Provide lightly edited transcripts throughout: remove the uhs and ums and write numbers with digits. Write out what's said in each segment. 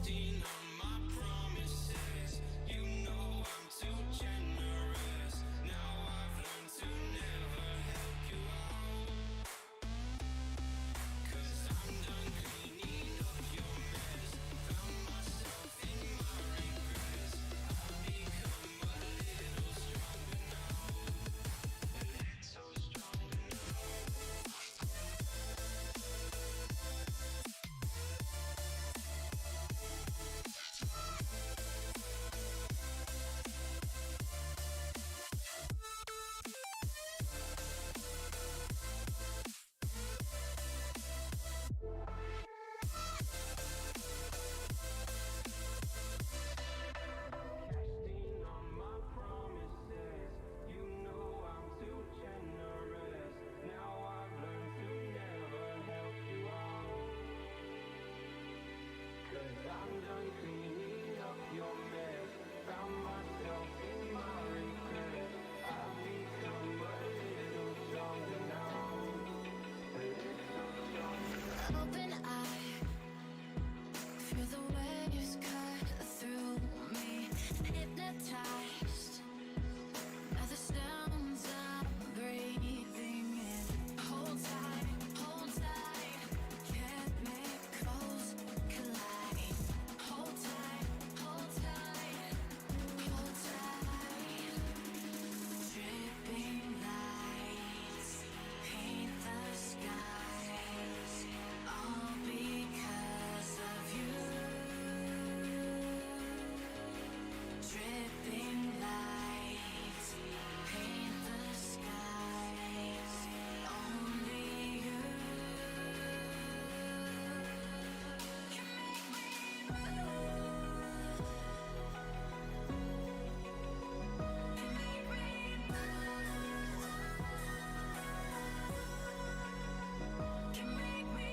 Casting on my promises, you know I'm too generous. Now I've learned to never help you out, 'cause I'm done cleaning up your mess. Found myself in my regrets. I've become a little stronger now, a little stronger now. Casting on my promises, you know I'm too generous. Now I've learned to never help you out, 'cause I'm done cleaning up your mess. Found myself in my regrets. I've become a little stronger now, a little stronger now. Open eye, feel the waves cut through me. Hypnotized by the sounds I'm breathing in. Hold tight, chemicals collide. Hold tight, hold tight, hold tight. Dripping lights paint the skies, all because of you. Dripping lights paint the skies, only you can make me move. Can make me move. Can make me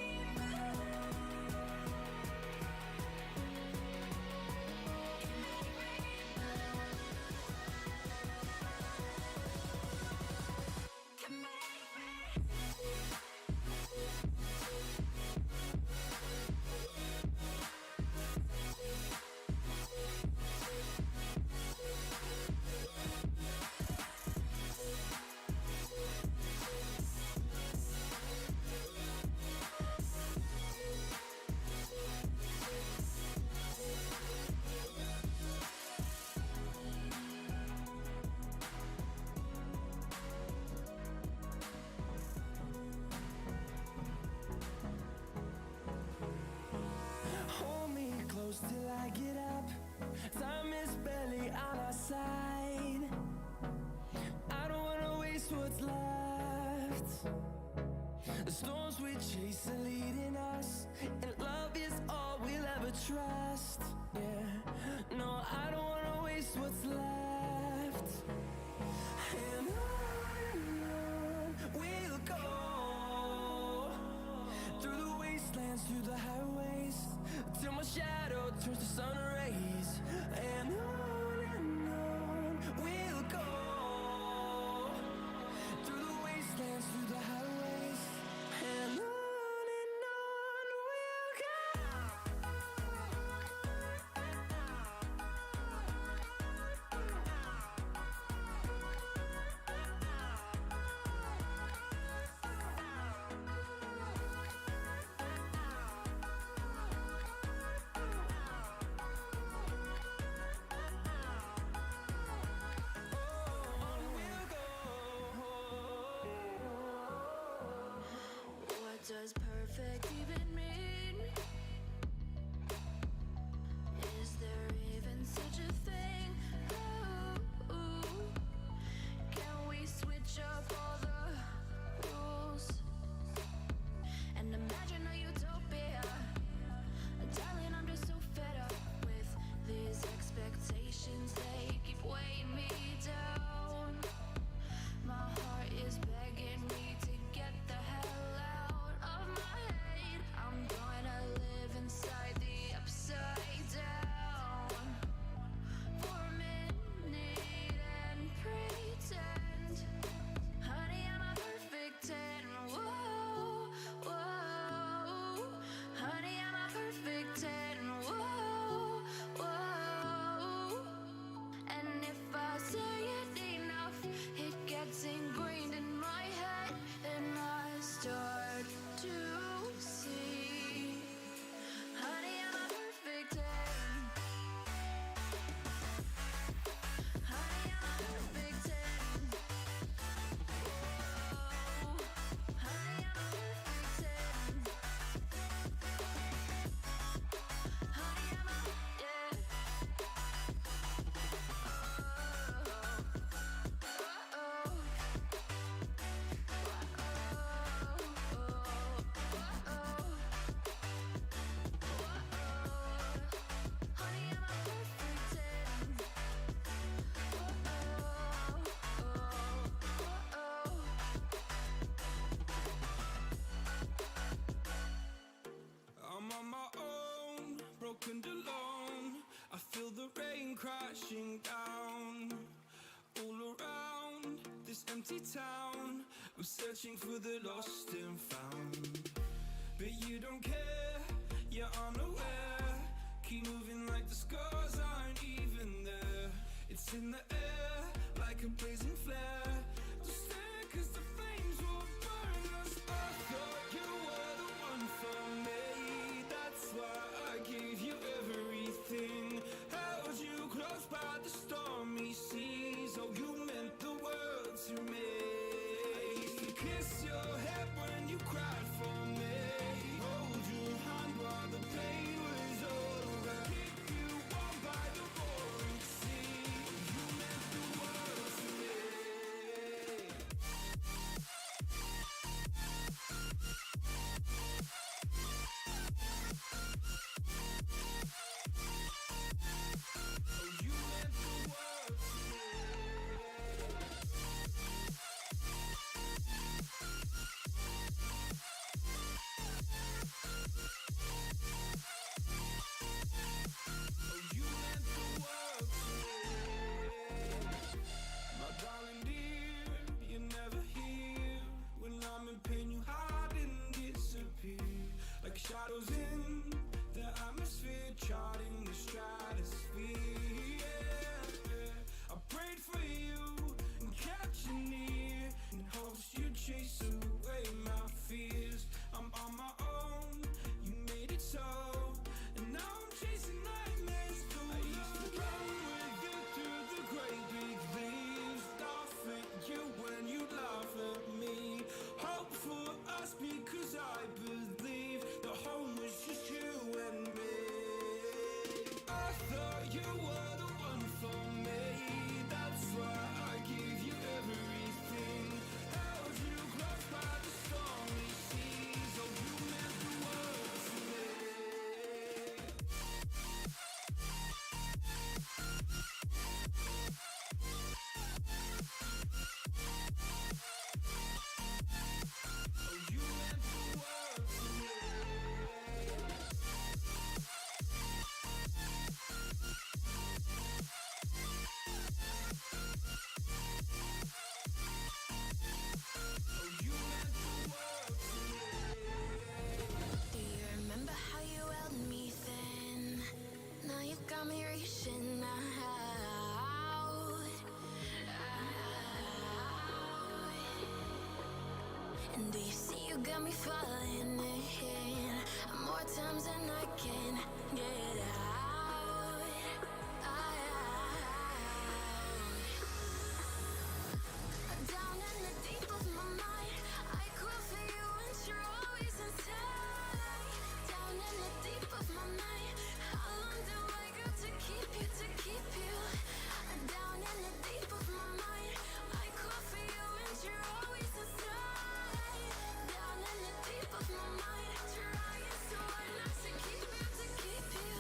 Hold me close till I get up. Time is barely on our side. I don't wanna waste what's left. The storms we chase are leading us, and love is all we'll ever trust. Yeah, no, I don't wanna waste what's left. And on we'll go, through the wastelands, through the highways, till my shadow turns to sun rays. And on we'll go, through the wastelands, through the highways, and on we'll go. What does perfect even mean? Is there even such a thing? Ooh, can we switch up all the rules and imagine a utopia? Darling, I'm just so fed up with these expectations. They keep weighing me down. My heart is begging me to get the hell out of my head. I'm empty town. I'm searching for the lost and found, but you don't care, you're unaware. Keep moving like the scars aren't even there. It's in the air like a blazing flare. Don't stare 'cause the flames will burn us. I thought you were the one for me. That's why I gave you everything. Held you close by the stormy seas. Oh, you meant the world to me. I used to kiss your head when you cried for me. Hold your hand while the pain was over. Keep you warm by the roaring sea. You meant the world to me. Oh, you meant the world to me. Oh, you meant the world to me. My darling dear, you're never here. When I'm in pain, you hide and disappear. Like shadows in the atmosphere, charting the stratosphere. Yeah. I prayed for you and kept you near, in hopes you'd chase away my fears. I'm on my own, you made it so, and now I'm chasing nightmares too. I used to run with you through the great big leaves, laugh at you when you laugh at me. Hope for us because I believe the home was just you and me. I thought you were the one for me. That's why I gave you everything. Held you close by the stormy seas. Oh, you meant the world to me. Oh, you meant the world to me. Oh, you meant the world to me. Do you remember how you held me then? Now you got me reaching out. And do you see you got me falling in more times than I can get out. Down in the deep of my mind, I call for you and you're always inside. Down in the deep of my mind, how long do I got to keep you, to keep you? Down in the deep of my mind, I call for you and you're always inside. Down in the deep of my mind, trying so hard not to keep you, to keep you.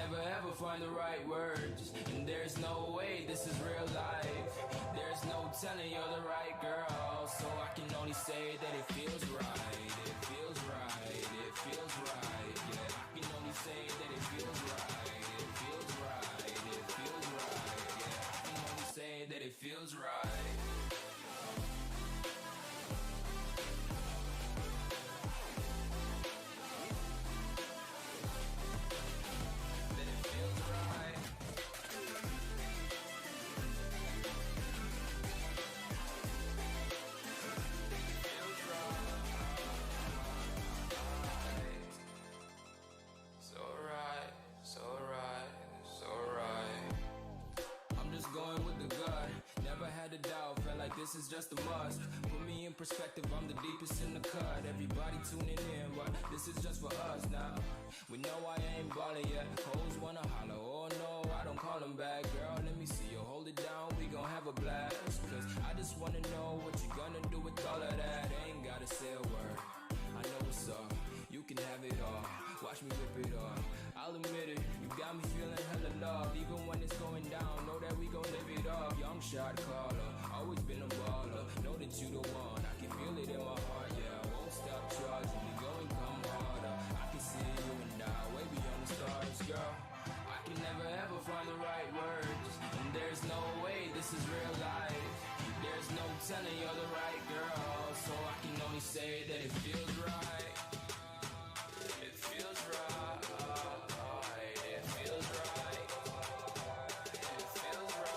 never ever find the right words, and there's no way this is real life. There's no telling you're the right girl, so I can only say that it feels right. It feels right, it feels right, yeah. I can only say that it feels right. It feels right, it feels right, yeah. I can only say that it feels right. This is just a must. Put me in perspective, I'm the deepest in the cut. Everybody tuning in, but this is just for us now. We know I ain't ballin' yet. Hoes wanna holler, oh no, I don't call them back. Girl, let me see you hold it down, we gon' have a blast. Cause I just wanna know what you gonna do with all of that. Ain't gotta say a word, I know what's up. You can have it all, watch me rip it off. I'll admit it, you got me feeling hella love. Even when it's going down, know that we gon' live it up. Young shot caller, always been a baller. Know that you the one, I can feel it in my heart, yeah. I won't stop charging, we going come harder. I can see you and I, way beyond the stars, girl. I can never ever find the right words, and there's no way this is real life. There's no telling you're the right girl, so I can only say that it feels right. It feels right. It feels right. It feels right.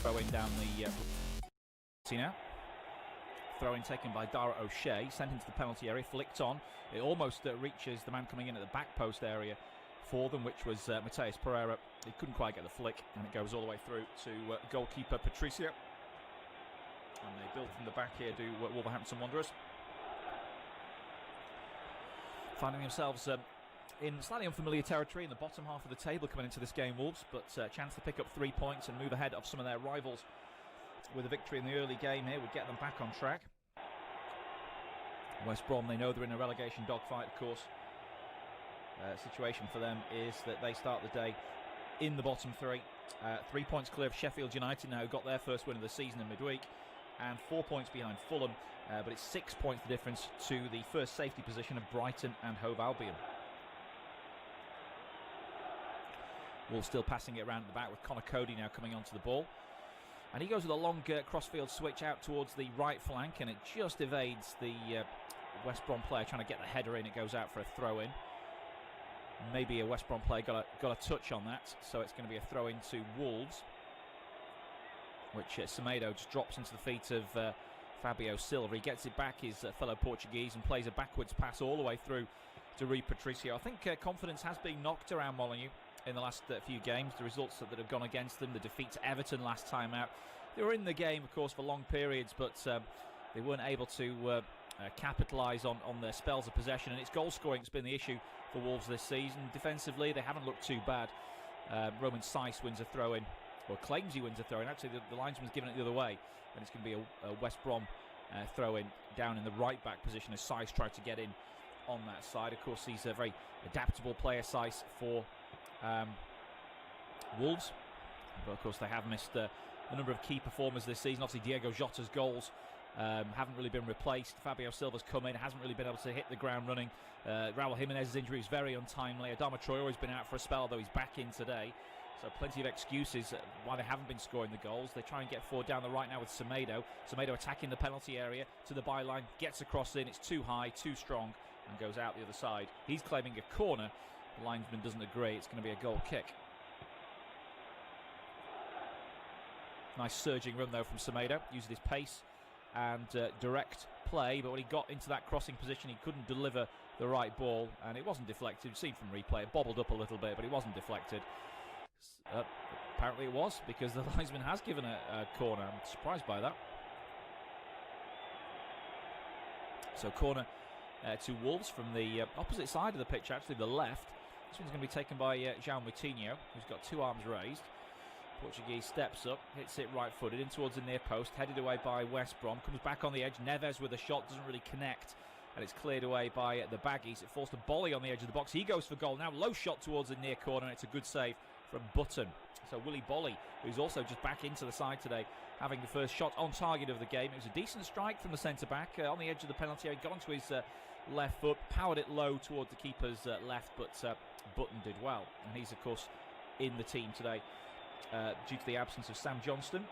Throwing down the see now. Throwing taken by Dara O'Shea, sent into the penalty area, flicked on. It almost reaches the man coming in at the back post area for them, which was Mateus Pereira. He couldn't quite get the flick, and it goes all the way through to goalkeeper Patricio. And they build from the back here, do Wolverhampton Wanderers. Finding themselves in slightly unfamiliar territory in the bottom half of the table coming into this game, Wolves, but a chance to pick up 3 points and move ahead of some of their rivals with a victory in the early game here would get them back on track. West Brom, they know they're in a relegation dogfight, of course. Situation for them is that they start the day in the bottom three. 3 points clear of Sheffield United now, who got their first win of the season in midweek, and 4 points behind Fulham, but it's 6 points the difference to the first safety position of Brighton and Hove Albion. Wolves still passing it around at the back with Connor Cody now coming onto the ball. And he goes with a long crossfield switch out towards the right flank, and it just evades the West Brom player trying to get the header in. It goes out for a throw-in. Maybe a West Brom player got a touch on that, so it's going to be a throw-in to Wolves, which Semedo just drops into the feet of Fabio Silva. He gets it back, his fellow Portuguese, and plays a backwards pass all the way through to Rui Patricio. I think confidence has been knocked around Molineux in the last few games. The results that have gone against them, the defeat to Everton last time out. They were in the game, of course, for long periods, but they weren't able to capitalise on their spells of possession, and it's goal scoring that's been the issue for Wolves this season. Defensively, they haven't looked too bad. Roman Seiss wins a throw-in, or claims he wins a throw-in. Actually, the linesman's given it the other way, and it's going to be a West Brom throw-in down in the right-back position as Seiss tried to get in on that side. Of course, he's a very adaptable player size for Wolves. But of course, they have missed a number of key performers this season. Obviously, Diego Jota's goals haven't really been replaced. Fabio Silva's come in, hasn't really been able to hit the ground running. Raul Jimenez's injury is very untimely. Adama Traore's been out for a spell, although he's back in today. So plenty of excuses why they haven't been scoring the goals. They try and get forward down the right now with Semedo. Semedo attacking the penalty area to the byline, gets across in. It's too high, too strong, and goes out the other side. He's claiming a corner. The linesman doesn't agree. It's going to be a goal kick. Nice surging run, though, from Semedo. Uses his pace and direct play, but when he got into that crossing position, he couldn't deliver the right ball, and it wasn't deflected. You've seen from replay, it bobbled up a little bit, but it wasn't deflected. Apparently it was, because the linesman has given a corner. I'm surprised by that. So corner to Wolves from the opposite side of the pitch, actually the left. This one's going to be taken by João Moutinho, who's got two arms raised. Portuguese steps up, hits it right-footed in towards the near post, headed away by West Brom, comes back on the edge. Neves with a shot, doesn't really connect, and it's cleared away by the Baggies. It falls to Bolly on the edge of the box. He goes for goal now. Low shot towards the near corner, and it's a good save from Button. So Willy Bolly, who's also just back into the side today, having the first shot on target of the game. It was a decent strike from the centre-back on the edge of the penalty area. Got onto his left foot, powered it low towards the keeper's left, but Button did well. And he's, of course, in the team today. Due to the absence of Sam Johnston.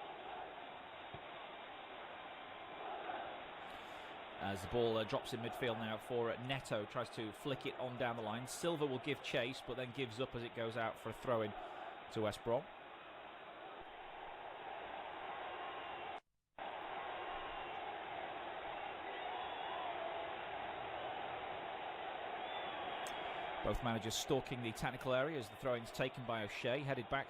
As the ball drops in midfield now for Neto, tries to flick it on down the line. Silva will give chase, but then gives up as it goes out for a throw-in to West Brom. Both managers stalking the technical area as the throw-in's taken by O'Shea, headed back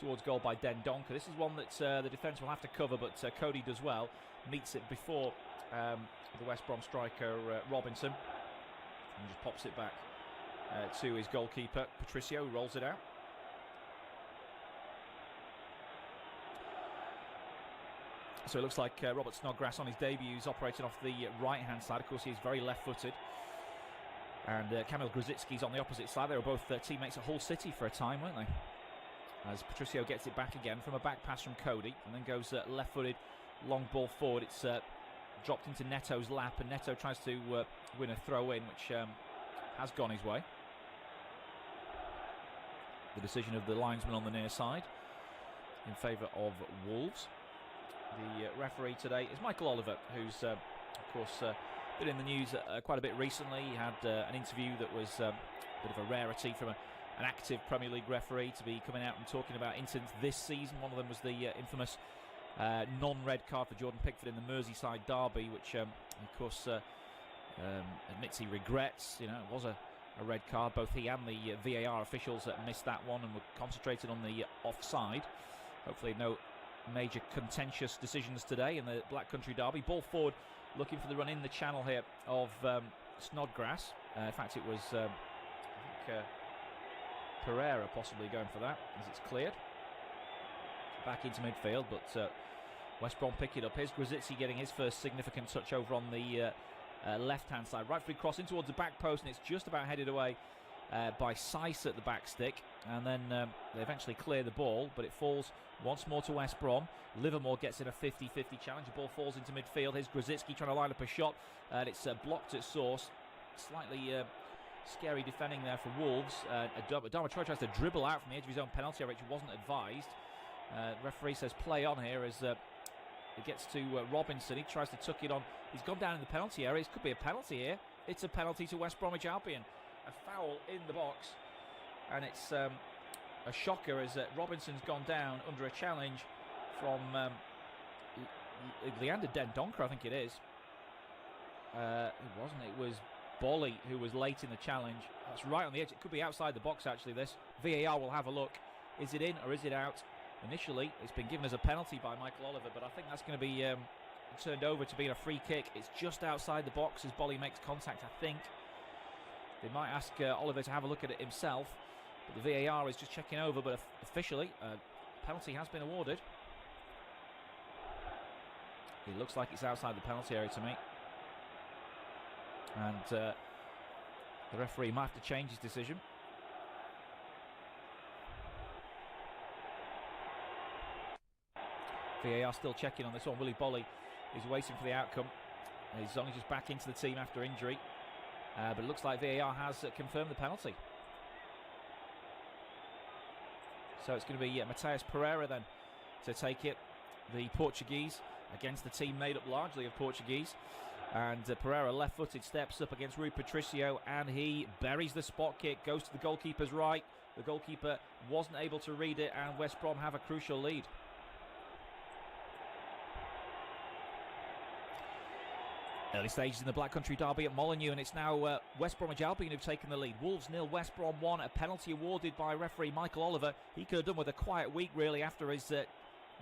towards goal by Dendoncker. This is one that the defence will have to cover, but Cody does well. Meets it before the West Brom striker Robinson, and just pops it back to his goalkeeper Patricio, who rolls it out. So it looks like Robert Snodgrass on his debut is operating off the right-hand side. Of course, he's very left-footed. And Kamil Grzycki's on the opposite side. They were both teammates at Hull City for a time, weren't they? As Patricio gets it back again from a back pass from Cody, and then goes left-footed, long ball forward. It's dropped into Neto's lap, and Neto tries to win a throw-in, which has gone his way. The decision of the linesman on the near side in favour of Wolves. The referee today is Michael Oliver, who's, of course, been in the news quite a bit recently. He had an interview that was a bit of a rarity from an active Premier League referee to be coming out and talking about incidents this season. One of them was the infamous non-red card for Jordan Pickford in the Merseyside derby, which, of course, admits he regrets. You know, it was a red card. Both he and the VAR officials missed that one and were concentrated on the offside. Hopefully no major contentious decisions today in the Black Country derby. Ball forward, looking for the run in the channel here of Snodgrass. In fact, it was I think Pereira possibly going for that as it's cleared. Back into midfield, but West Brom pick it up. Here's Grzycki getting his first significant touch over on the left-hand side. Right free cross in towards the back post, and it's just about headed away by Seiss at the back stick. And then they eventually clear the ball, but it falls once more to West Brom. Livermore gets in a 50-50 challenge. The ball falls into midfield. Here's Grzycki trying to line up a shot, and it's blocked at source. Slightly scary defending there for Wolves. Adama Traore tries to dribble out from the edge of his own penalty area, which wasn't advised. Referee says play on here as it gets to Robinson. He tries to tuck it on. He's gone down in the penalty area. It could be a penalty here. It's a penalty to West Bromwich Albion. A foul in the box, and it's a shocker as Robinson's gone down under a challenge from Leander Dendoncker, I think it is. It wasn't. It was Bolly who was late in the challenge. That's right on the edge. It could be outside the box, actually, this. VAR will have a look. Is it in or is it out? Initially, it's been given as a penalty by Michael Oliver, but I think that's going to be turned over to being a free kick. It's just outside the box as Bolly makes contact, I think. They might ask Oliver to have a look at it himself, but the VAR is just checking over, but officially, penalty has been awarded. It looks like it's outside the penalty area to me. And The referee might have to change his decision. VAR still checking on this one. Willy Bolly is waiting for the outcome. He's only just back into the team after injury. But it looks like VAR has confirmed the penalty. So it's going to be Mateus Pereira then to take it. The Portuguese against the team made up largely of Portuguese. And Pereira left-footed steps up against Rui Patricio and he buries the spot kick, goes to the goalkeeper's right. The goalkeeper wasn't able to read it and West Brom have a crucial lead. Early stages in the Black Country derby at Molineux, and it's now West Bromwich Albion who've taken the lead. Wolves 0, West Brom 1. A penalty awarded by referee Michael Oliver. He could have done with a quiet week really after his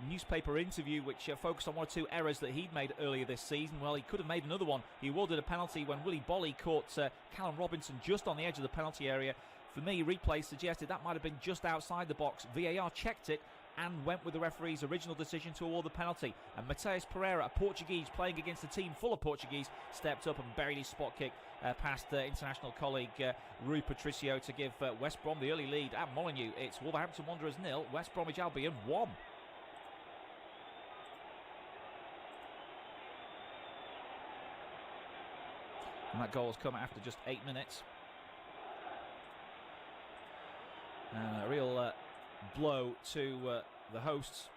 newspaper interview, which focused on one or two errors that he'd made earlier this season. Well, he could have made another one. He awarded a penalty when Willy Bolly caught Callum Robinson just on the edge of the penalty area. For me, replay suggested that might have been just outside the box. VAR checked it and went with the referee's original decision to award the penalty. And Mateus Pereira, a Portuguese playing against a team full of Portuguese, stepped up and buried his spot kick past international colleague Rui Patricio to give West Brom the early lead at Molineux. It's Wolverhampton Wanderers 0, West Bromwich Albion 1. And that goal has come after just 8 minutes. And a real blow to the hosts.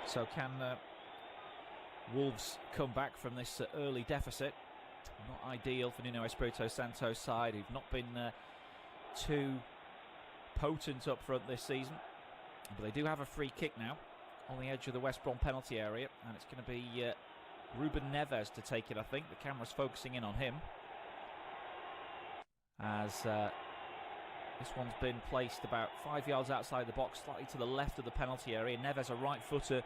So can Wolves come back from this early deficit? Not ideal for Nuno Espirito Santo's side, who've not been too potent up front this season. But they do have a free kick now on the edge of the West Brom penalty area, and it's going to be Ruben Neves to take it, I think. The camera's focusing in on him, as this one's been placed about 5 yards outside the box, slightly to the left of the penalty area. Neves, a right footer,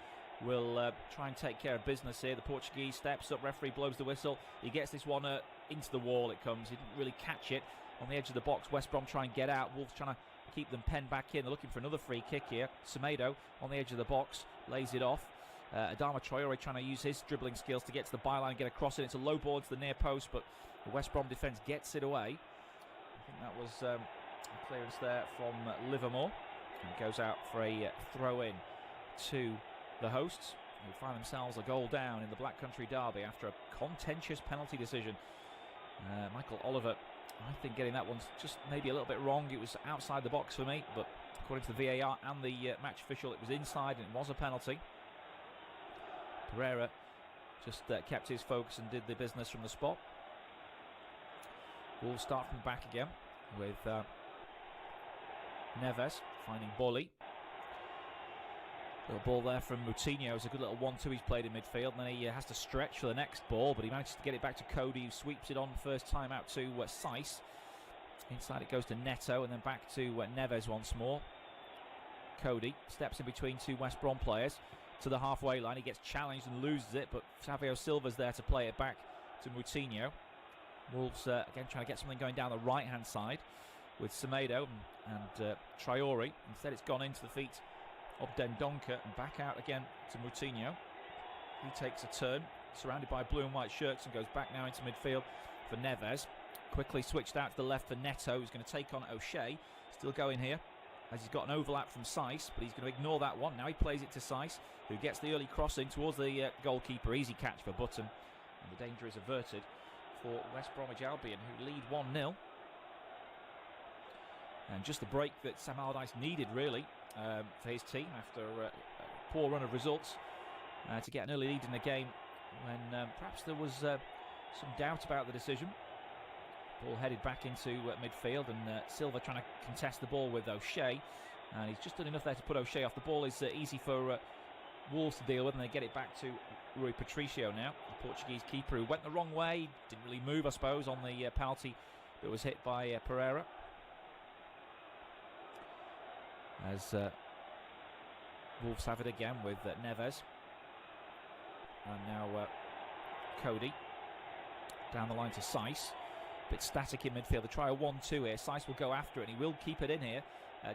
will try and take care of business here. The Portuguese steps up, referee blows the whistle. He gets this one into the wall, it comes. He didn't really catch it on the edge of the box. West Brom try and get out. Wolves trying to keep them penned back in. They're looking for another free kick here. Semedo on the edge of the box lays it off. Adama Traore trying to use his dribbling skills to get to the byline and get across it. It's a low ball to the near post, but the West Brom defence gets it away. I think that was a clearance there from Livermore. And goes out for a throw-in to the hosts, who find themselves a goal down in the Black Country derby after a contentious penalty decision. Michael Oliver, I think, getting that one just maybe a little bit wrong. It was outside the box for me, but according to the VAR and the match official, it was inside and it was a penalty. Pereira just kept his focus and did the business from the spot. Wolves start from the back again with Neves finding Bolly. Little ball there from Moutinho. It's a good little 1-2 he's played in midfield, and then he has to stretch for the next ball, but he manages to get it back to Cody, who sweeps it on first time out to Saiss. Inside it goes to Neto, and then back to Neves once more. Cody steps in between two West Brom players to the halfway line. He gets challenged and loses it, but Savio Silva's there to play it back to Moutinho. Wolves again trying to get something going down the right-hand side with Semedo and Traore. Instead it's gone into the feet of Dendoncker and back out again to Moutinho. He takes a turn, surrounded by blue and white shirts, and goes back now into midfield for Neves. Quickly switched out to the left for Neto, who's going to take on O'Shea. Still going here, as he's got an overlap from Saiss, but he's going to ignore that one. Now he plays it to Saiss, who gets the early crossing towards the goalkeeper. Easy catch for Button, and the danger is averted for West Bromwich Albion, who lead 1-0. And just the break that Sam Allardyce needed, really, for his team after a poor run of results, to get an early lead in the game when perhaps there was some doubt about the decision. Ball headed back into midfield, and Silva trying to contest the ball with O'Shea, and he's just done enough there to put O'Shea off. The ball is easy for Wolves to deal with, and they get it back to Rui Patricio now, the Portuguese keeper, who went the wrong way, didn't really move, I suppose, on the penalty that was hit by Pereira. As Wolves have it again with Neves, and now Cody down the line to Seiss. Bit static in midfield. They try a 1-2 here. Seiss will go after it, and he will keep it in here.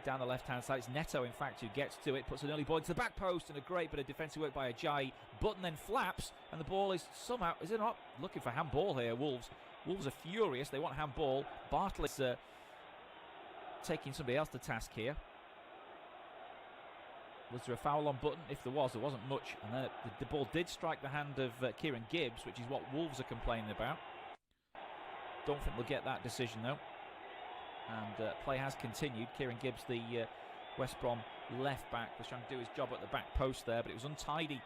Down the left-hand side, it's Neto, in fact, who gets to it, puts an early ball into the back post, and a great bit of defensive work by Ajayi. Button then flaps, and the ball is somehow, is it not? Looking for handball here, Wolves. Wolves are furious. They want handball. Bartlett's taking somebody else to task here. Was there a foul on Button? If there wasn't much. And then the ball did strike the hand of Kieran Gibbs, which is what Wolves are complaining about. Don't think we'll get that decision, though. And play has continued. Kieran Gibbs, the West Brom left back, was trying to do his job at the back post there, but it was untidy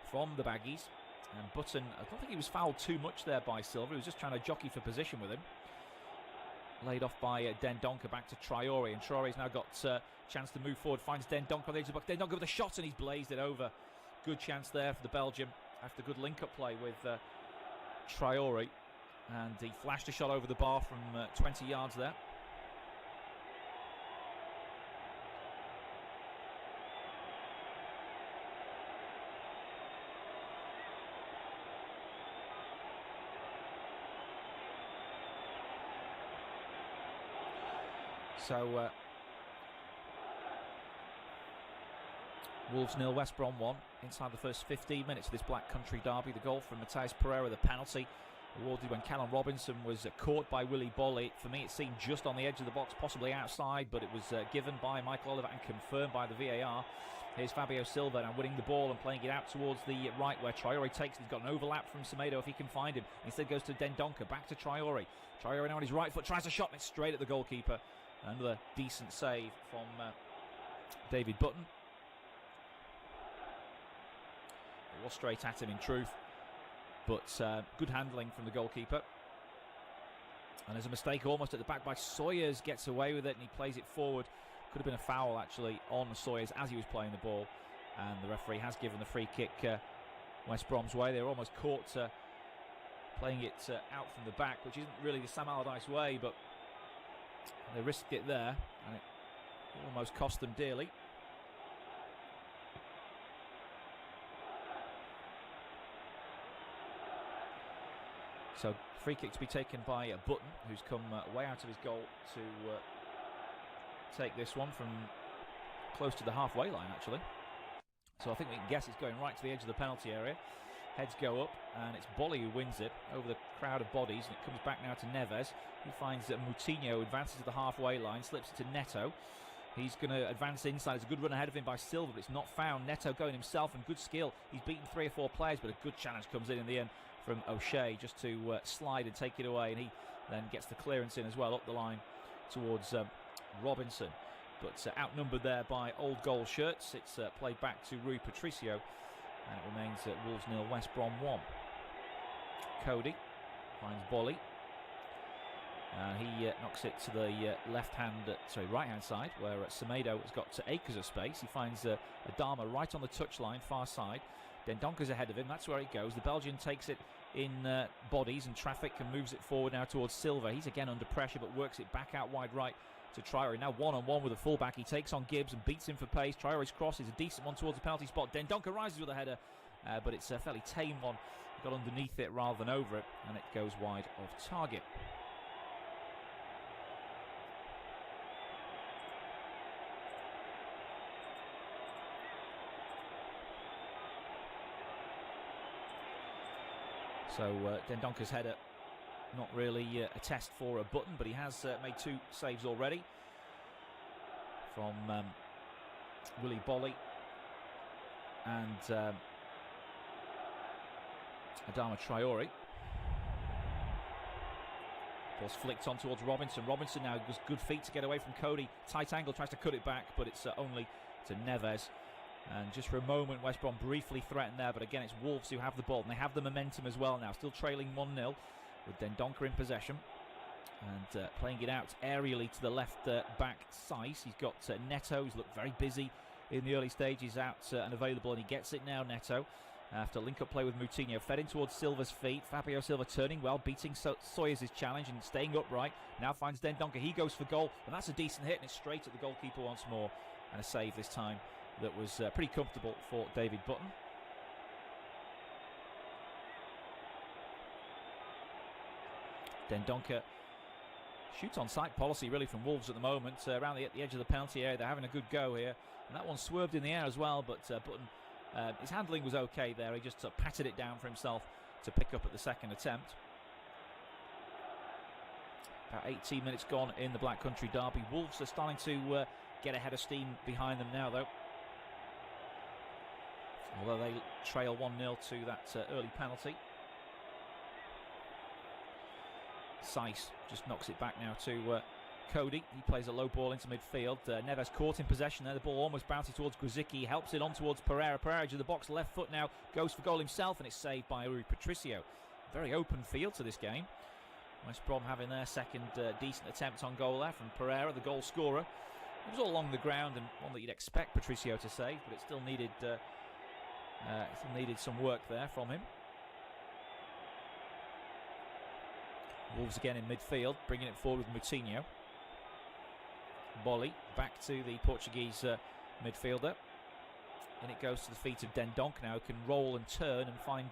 from the Baggies. And Button, I don't think he was fouled too much there by Silva. He was just trying to jockey for position with him. Laid off by Dendoncker, back to Traore, and Traore's now got a chance to move forward. Finds Dendoncker on the edge of the box. Dendoncker with a shot, and he's blazed it over. Good chance there for the Belgium after good link-up play with Traore. And he flashed a shot over the bar from 20 yards there. So, Wolves 0, West Brom 1. Inside the first 15 minutes of this Black Country derby. The goal from Matheus Pereira, the penalty awarded when Callum Robinson was caught by Willy Boly. For me, it seemed just on the edge of the box, possibly outside, but it was given by Michael Oliver and confirmed by the VAR. Here's Fabio Silva now winning the ball and playing it out towards the right, where Traore takes it. He's got an overlap from Semedo if he can find him. Instead goes to Dendoncker, back to Traore. Traore now on his right foot, tries a shot, and it's straight at the goalkeeper. Another decent save from David Button. It was straight at him in truth, but good handling from the goalkeeper. And there's a mistake almost at the back by Sawyers, gets away with it, and he plays it forward. Could have been a foul actually on Sawyers as he was playing the ball, and the referee has given the free kick West Brom's way. They were almost caught playing it out from the back, which isn't really the Sam Allardyce way, but they risked it there, and it almost cost them dearly. So, free kick to be taken by Button, who's come way out of his goal to take this one from close to the halfway line, actually. So I think we can guess it's going right to the edge of the penalty area. Heads go up, and it's Boly who wins it over the crowd of bodies, and it comes back now to Neves. He finds that Moutinho advances to the halfway line, slips it to Neto. He's going to advance inside. There's a good run ahead of him by Silva, but it's not found. Neto going himself, and good skill. He's beaten 3 or 4 players, but a good challenge comes in the end from O'Shea just to slide and take it away, and he then gets the clearance in as well up the line towards Robinson. But outnumbered there by old goal shirts. It's played back to Rui Patricio, and it remains at Wolves 0, West Brom 1. Cody finds Boly. He knocks it to the right-hand side, where Semedo has got acres of space. He finds Adama right on the touchline, far side. Dendoncker's ahead of him. That's where it goes. The Belgian takes it in bodies and traffic and moves it forward now towards Silva. He's again under pressure, but works it back out wide right to Traore. Now one-on-one with a fullback. He takes on Gibbs and beats him for pace. Traore's cross is a decent one towards the penalty spot. Dendoncker rises with a header, but it's a fairly tame one. He got underneath it rather than over it, and it goes wide of target. So Dendoncker's header, not really a test for a Button, but he has made 2 saves already from Willy Boly and Adama Traore. Ball's flicked on towards Robinson. Robinson now has good feet to get away from Cody. Tight angle, tries to cut it back, but it's only to Neves. And just for a moment, West Brom briefly threatened there, but again, it's Wolves who have the ball, and they have the momentum as well now. Still trailing 1-0 with Dendoncker in possession. And playing it out aerially to the left back Seiss. He's got Neto, who's looked very busy in the early stages, out and available, and he gets it now, Neto. After link-up play with Moutinho, fed in towards Silva's feet. Fabio Silva turning well, beating Sawyers' challenge and staying upright. Now finds Dendoncker, he goes for goal, and that's a decent hit, and it's straight at the goalkeeper once more. And a save this time that was pretty comfortable for David Button. Dendoncker shoots on sight policy really from Wolves at the moment, around the edge of the penalty area. They're having a good go here, and that one swerved in the air as well, but Button, his handling was okay there. He just patted it down for himself to pick up at the second attempt. About 18 minutes gone in the Black Country derby. Wolves are starting to get ahead of steam behind them now, though, although they trail 1-0 to that early penalty. Seiss just knocks it back now to Cody. He plays a low ball into midfield. Neves caught in possession there. The ball almost bounces towards Grzycki. Helps it on towards Pereira. Pereira to the box, left foot now. Goes for goal himself, and it's saved by Rui Patricio. Very open field to this game. West Brom having their second decent attempt on goal there from Pereira, the goal scorer. It was all along the ground and one that you'd expect Patricio to save, but it still needed some work there from him. Wolves again in midfield, bringing it forward with Moutinho. Bolly back to the Portuguese midfielder. And it goes to the feet of Dendoncker now, who can roll and turn and find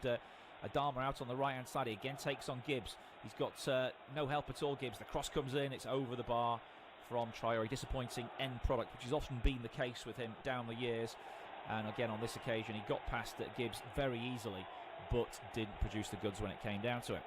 Adama out on the right hand side. He again takes on Gibbs. He's got no help at all, Gibbs. The cross comes in, it's over the bar from Traore. Disappointing end product, which has often been the case with him down the years. And again on this occasion he got past Gibbs very easily, but didn't produce the goods when it came down to it.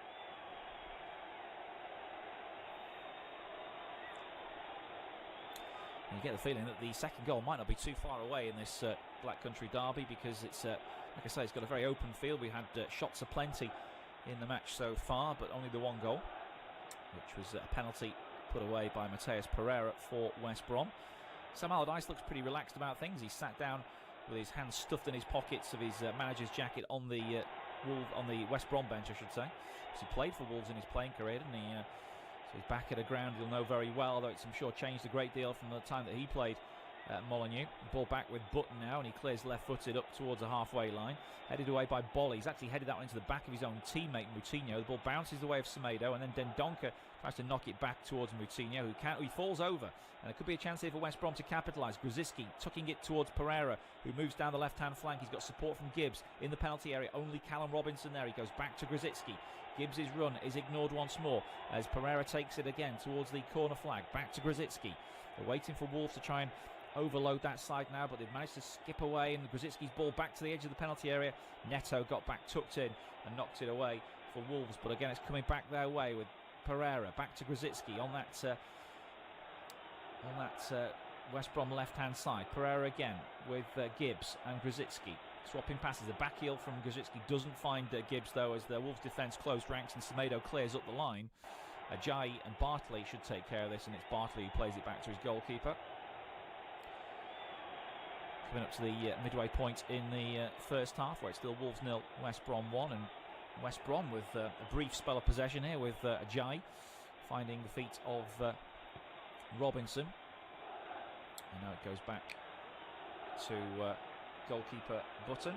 You get the feeling that the second goal might not be too far away in this Black Country derby, because it's, like I say, it's got a very open field. We had shots aplenty in the match so far, but only the one goal, which was a penalty put away by Mateus Pereira for West Brom. Sam Allardyce looks pretty relaxed about things. He sat down with his hands stuffed in his pockets of his manager's jacket on the West Brom bench, I should say. Because he played for Wolves in his playing career, didn't he? So he's back at a ground he'll know very well, although it's, I'm sure, changed a great deal from the time that he played at Molineux. Ball back with Button now, and he clears left-footed up towards the halfway line. Headed away by Bolly. He's actually headed that one into the back of his own teammate, Moutinho. The ball bounces the way of Semedo, and then Dendoncker tries to knock it back towards Moutinho, who falls over. And it could be a chance here for West Brom to capitalise. Grzycki tucking it towards Pereira, who moves down the left-hand flank. He's got support from Gibbs in the penalty area. Only Callum Robinson there. He goes back to Grzycki. Gibbs' run is ignored once more as Pereira takes it again towards the corner flag. Back to Grzycki. They're waiting for Wolves to try and overload that side now, but they've managed to skip away, and Grzycki's ball back to the edge of the penalty area. Neto got back tucked in and knocked it away for Wolves, but again it's coming back their way with Pereira back to Grzycki on that West Brom left hand side. Pereira again with Gibbs and Grzycki swapping passes. A back heel from Grzycki doesn't find Gibbs though, as the Wolves defence closed ranks and Semedo clears up the line. Ajayi and Bartley should take care of this, and it's Bartley who plays it back to his goalkeeper. Coming up to the midway point in the first half, where it's still Wolves 0, West Brom 1, and West Brom with a brief spell of possession here with Ajayi finding the feet of Robinson. And now it goes back to goalkeeper Button.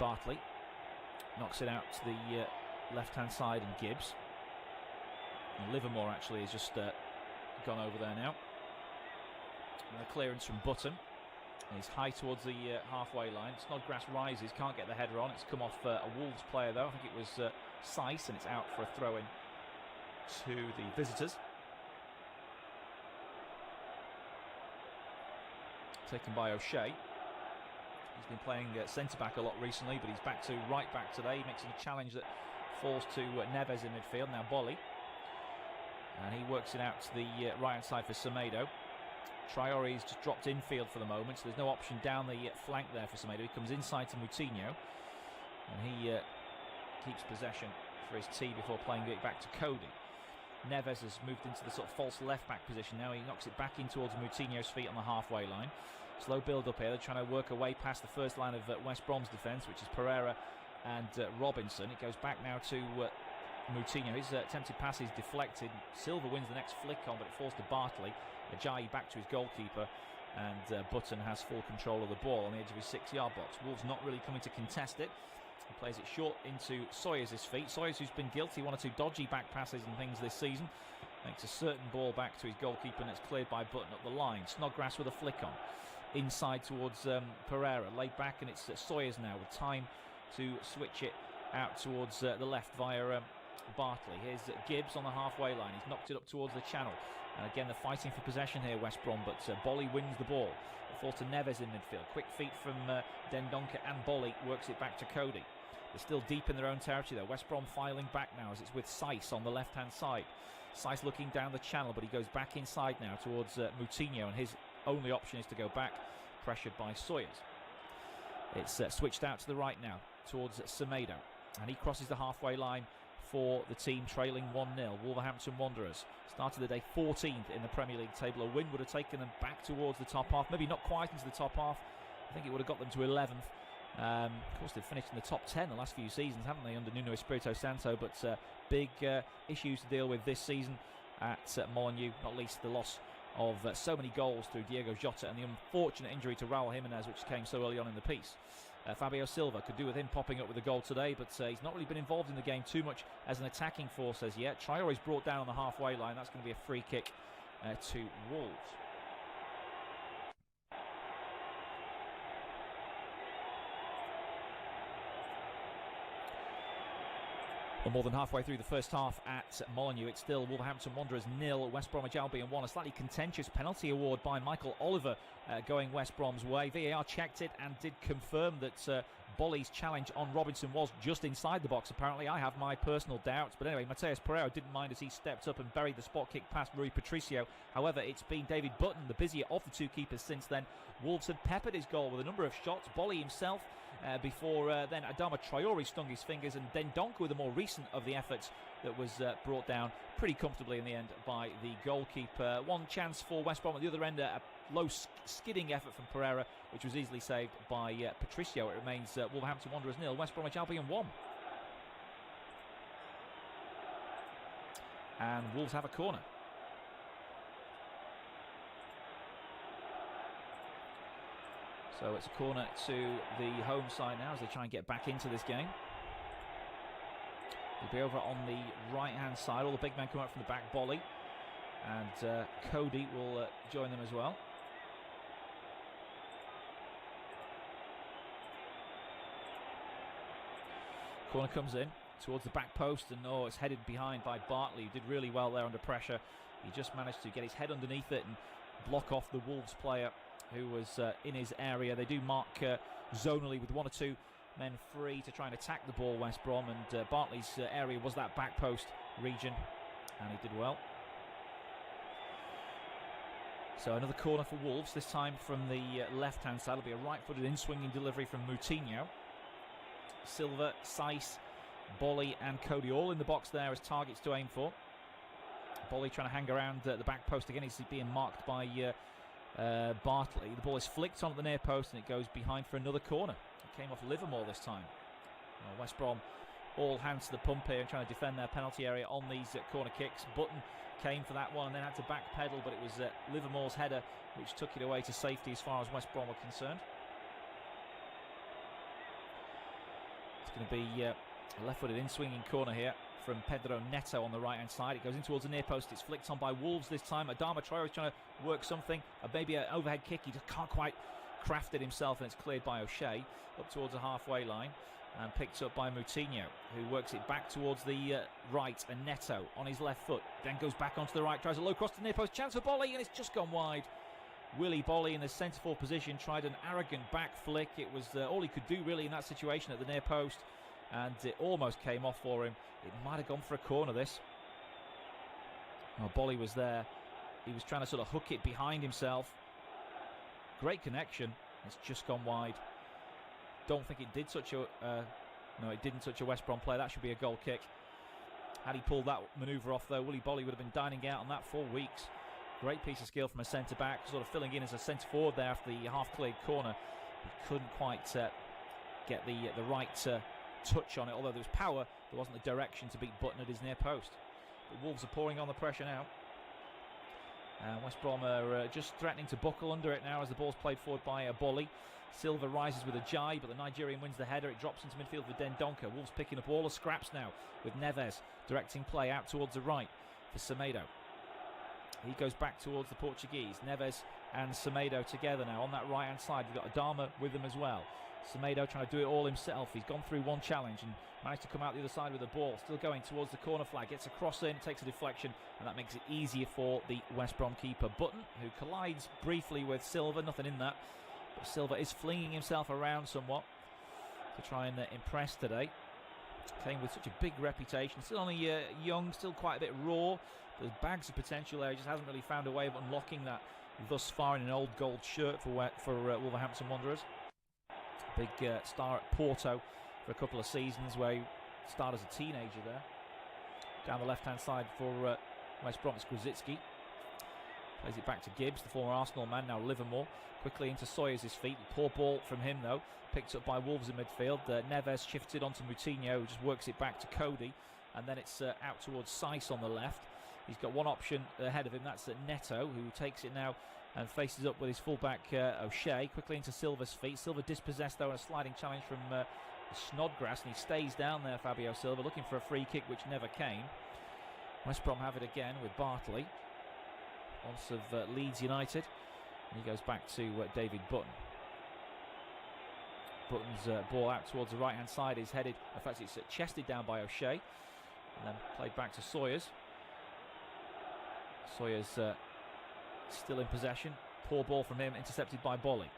Bartley knocks it out to the left-hand side, and Gibbs. And Livermore actually has just gone over there now. And the clearance from Button is high towards the halfway line. Snodgrass rises, can't get the header on. It's come off a Wolves player though. I think it was Seiss, and it's out for a throw-in to the visitors. Taken by O'Shea. He's been playing centre-back a lot recently, but he's back to right-back today, mixing a challenge that falls to Neves in midfield. Now Bolly. And he works it out to the right-hand side for Semedo. Traore's just dropped infield for the moment, so there's no option down the flank there for Semedo. He comes inside to Moutinho, and he keeps possession for his tee before playing it back to Cody. Neves has moved into the sort of false left-back position now. He knocks it back in towards Moutinho's feet on the halfway line. Slow build-up here. They're trying to work away past the first line of West Brom's defence, which is Pereira and Robinson. It goes back now to Moutinho. His attempted pass is deflected. Silva wins the next flick on, but it falls to Bartley. Ajayi back to his goalkeeper, and Button has full control of the ball on the edge of his 6-yard box. Wolves not really coming to contest it. He plays it short into Sawyers' feet. Sawyers, who's been guilty one or two dodgy back passes and things this season, makes a certain ball back to his goalkeeper, and it's cleared by Button up the line. Snodgrass with a flick on. inside towards Pereira. Laid back, and it's Sawyers now with time to switch it out towards the left via Bartley. Here's Gibbs on the halfway line. He's knocked it up towards the channel. And again, they're fighting for possession here, West Brom, but Bolly wins the ball. It falls to Neves in midfield. Quick feet from Dendoncker, and Bolly works it back to Cody. They're still deep in their own territory though. West Brom filing back now as it's with Seiss on the left-hand side. Seiss looking down the channel, but he goes back inside now towards Moutinho, and his only option is to go back, pressured by Sawyers. It's switched out to the right now towards Semedo, and he crosses the halfway line for the team trailing 1-0. Wolverhampton Wanderers started the day 14th in the Premier League table. A win would have taken them back towards the top half, maybe not quite into the top half. I think it would have got them to 11th. Of course, they've finished in the top 10 the last few seasons, haven't they, under Nuno Espirito Santo, but big issues to deal with this season at Molineux, not least the loss of so many goals through Diego Jota and the unfortunate injury to Raul Jimenez, which came so early on in the piece. Fabio Silva could do with him popping up with a goal today, but he's not really been involved in the game too much as an attacking force as yet. Traore's brought down on the halfway line. That's going to be a free kick to Wolves. Well, more than halfway through the first half at Molineux, it's still Wolverhampton Wanderers 0, West Bromwich Albion 1. A slightly contentious penalty award by Michael Oliver going West Brom's way. VAR checked it and did confirm that Bolly's challenge on Robinson was just inside the box, apparently. I have my personal doubts, but anyway, Mateus Pereira didn't mind as he stepped up and buried the spot kick past Rui Patricio. However, it's been David Button, the busier of the two keepers since then. Wolves have peppered his goal with a number of shots. Bolly himself before then Adama Traore stung his fingers, and Dendoncker with the more recent of the efforts that was brought down pretty comfortably in the end by the goalkeeper. One chance for West Brom at the other end, a low skidding effort from Pereira, which was easily saved by Patricio. It remains Wolverhampton Wanderers 0, West Bromwich Albion 1. And Wolves have a corner. So it's a corner to the home side now as they try and get back into this game. They'll be over on the right-hand side. All the big men come out from the back. Bolly and Cody will join them as well. Corner comes in towards the back post, and it's headed behind by Bartley, who did really well there under pressure. He just managed to get his head underneath it and block off the Wolves player who was in his area. They do mark zonally with one or two men free to try and attack the ball, West Brom, and Bartley's area was that back post region, and he did well. So another corner for Wolves, this time from the left-hand side. It'll be a right-footed in-swinging delivery from Moutinho. Silva, Seiss, Bolly and Cody all in the box there as targets to aim for. Bolly trying to hang around the back post. Again, he's being marked by Bartley. The ball is flicked onto the near post and it goes behind for another corner. It came off Livermore this time. Well, West Brom all hands to the pump here and trying to defend their penalty area on these corner kicks. Button came for that one and then had to backpedal, but it was Livermore's header which took it away to safety as far as West Brom were concerned. It's going to be a left-footed in-swinging corner here from Pedro Neto on the right-hand side. It goes in towards the near post. It's flicked on by Wolves this time. Adama Traore is trying to work something. Maybe an overhead kick. He just can't quite craft it himself, and it's cleared by O'Shea up towards the halfway line and picked up by Moutinho, who works it back towards the right, and Neto on his left foot. Then goes back onto the right, tries a low cross to the near post. Chance for Bolly, and it's just gone wide. Willy Bolly in the centre-forward position tried an arrogant back flick. It was all he could do really in that situation at the near post, and it almost came off for him. It might have gone for a corner, this. Well, Bolly was there. He was trying to sort of hook it behind himself. Great connection. It's just gone wide. Don't think it did touch a... no, it didn't touch a West Brom player. That should be a goal kick. Had he pulled that manoeuvre off, though, Willy Bolly would have been dining out on that for weeks. Great piece of skill from a centre-back, sort of filling in as a centre-forward there after the half-cleared corner. He couldn't quite get the right touch on it, although there was power. There wasn't the direction to beat Button at his near post. But Wolves are pouring on the pressure now. West Brom are just threatening to buckle under it now as the ball's played forward by Bolly. Silva rises with a jibe, but the Nigerian wins the header. It drops into midfield for Dendoncker. Wolves picking up all the scraps now with Neves directing play out towards the right for Semedo. He goes back towards the Portuguese. Neves and Semedo together now on that right-hand side. We've got Adama with them as well. Semedo trying to do it all himself. He's gone through one challenge and managed to come out the other side with the ball. Still going towards the corner flag. Gets a cross in, takes a deflection, and that makes it easier for the West Brom keeper, Button, who collides briefly with Silva. Nothing in that. But Silva is flinging himself around somewhat to try and impress today. Came with such a big reputation. Still only young, still quite a bit raw. There's bags of potential there. He just hasn't really found a way of unlocking that thus far in an old gold shirt for Wolverhampton Wanderers. Big star at Porto for a couple of seasons, where he started as a teenager there. Down the left-hand side for West Brom, it's Grzycki. Plays it back to Gibbs, the former Arsenal man, now Livermore. Quickly into Sawyers' feet. Poor ball from him, though. Picked up by Wolves in midfield. Neves shifted onto Moutinho, who just works it back to Cody. And then it's out towards Saiss on the left. He's got one option ahead of him. That's Neto, who takes it now and faces up with his fullback O'Shea. Quickly into Silva's feet. Silva dispossessed, though, in a sliding challenge from Snodgrass. And he stays down there, Fabio Silva, looking for a free kick, which never came. West Brom have it again with Bartley. Once of Leeds United. And he goes back to David Button. Button's ball out towards the right-hand side is headed. In fact, it's chested down by O'Shea. And then played back to Sawyers. Sawyers still in possession. Poor ball from him, intercepted by Bolly.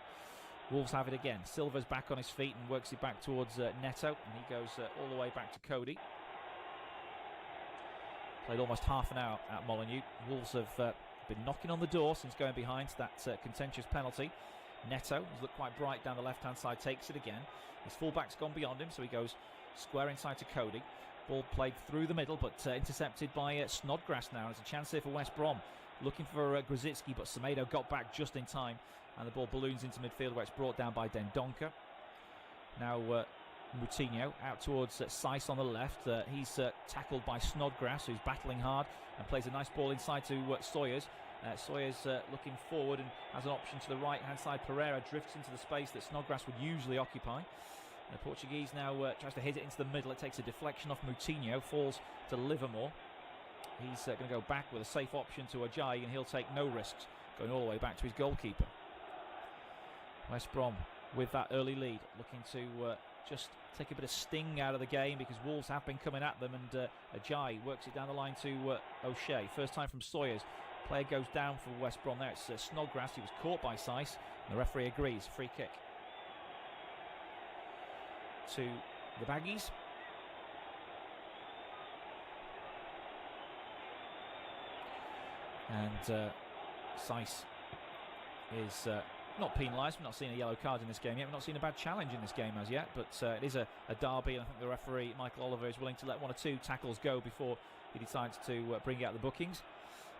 Wolves have it again. Silva's back on his feet and works it back towards Neto. And he goes all the way back to Cody. Played almost half an hour at Molineux. Wolves have been knocking on the door since going behind to that contentious penalty. Neto has looked quite bright down the left-hand side, takes it again. His fullback's gone beyond him, so he goes square inside to Cody. Ball played through the middle, but intercepted by Snodgrass now. There's a chance here for West Brom. Looking for Grzycki, but Semedo got back just in time. And the ball balloons into midfield, where it's brought down by Dendoncker. Now Moutinho out towards Saiss on the left. He's tackled by Snodgrass, who's battling hard, and plays a nice ball inside to Sawyers. Sawyers looking forward and has an option to the right-hand side. Pereira drifts into the space that Snodgrass would usually occupy. The Portuguese now tries to hit it into the middle. It takes a deflection off Moutinho, falls to Livermore. He's going to go back with a safe option to Ajayi, and he'll take no risks, going all the way back to his goalkeeper. West Brom with that early lead, looking to just take a bit of sting out of the game, because Wolves have been coming at them, and Ajayi works it down the line to O'Shea. First time from Sawyers. Player goes down for West Brom there. It's Snodgrass. He was caught by Saiss, and the referee agrees. Free kick to the Baggies. And Saiss is not penalised. We've not seen a yellow card in this game yet. We've not seen a bad challenge in this game as yet, but it is a derby, and I think the referee, Michael Oliver, is willing to let one or two tackles go before he decides to bring out the bookings.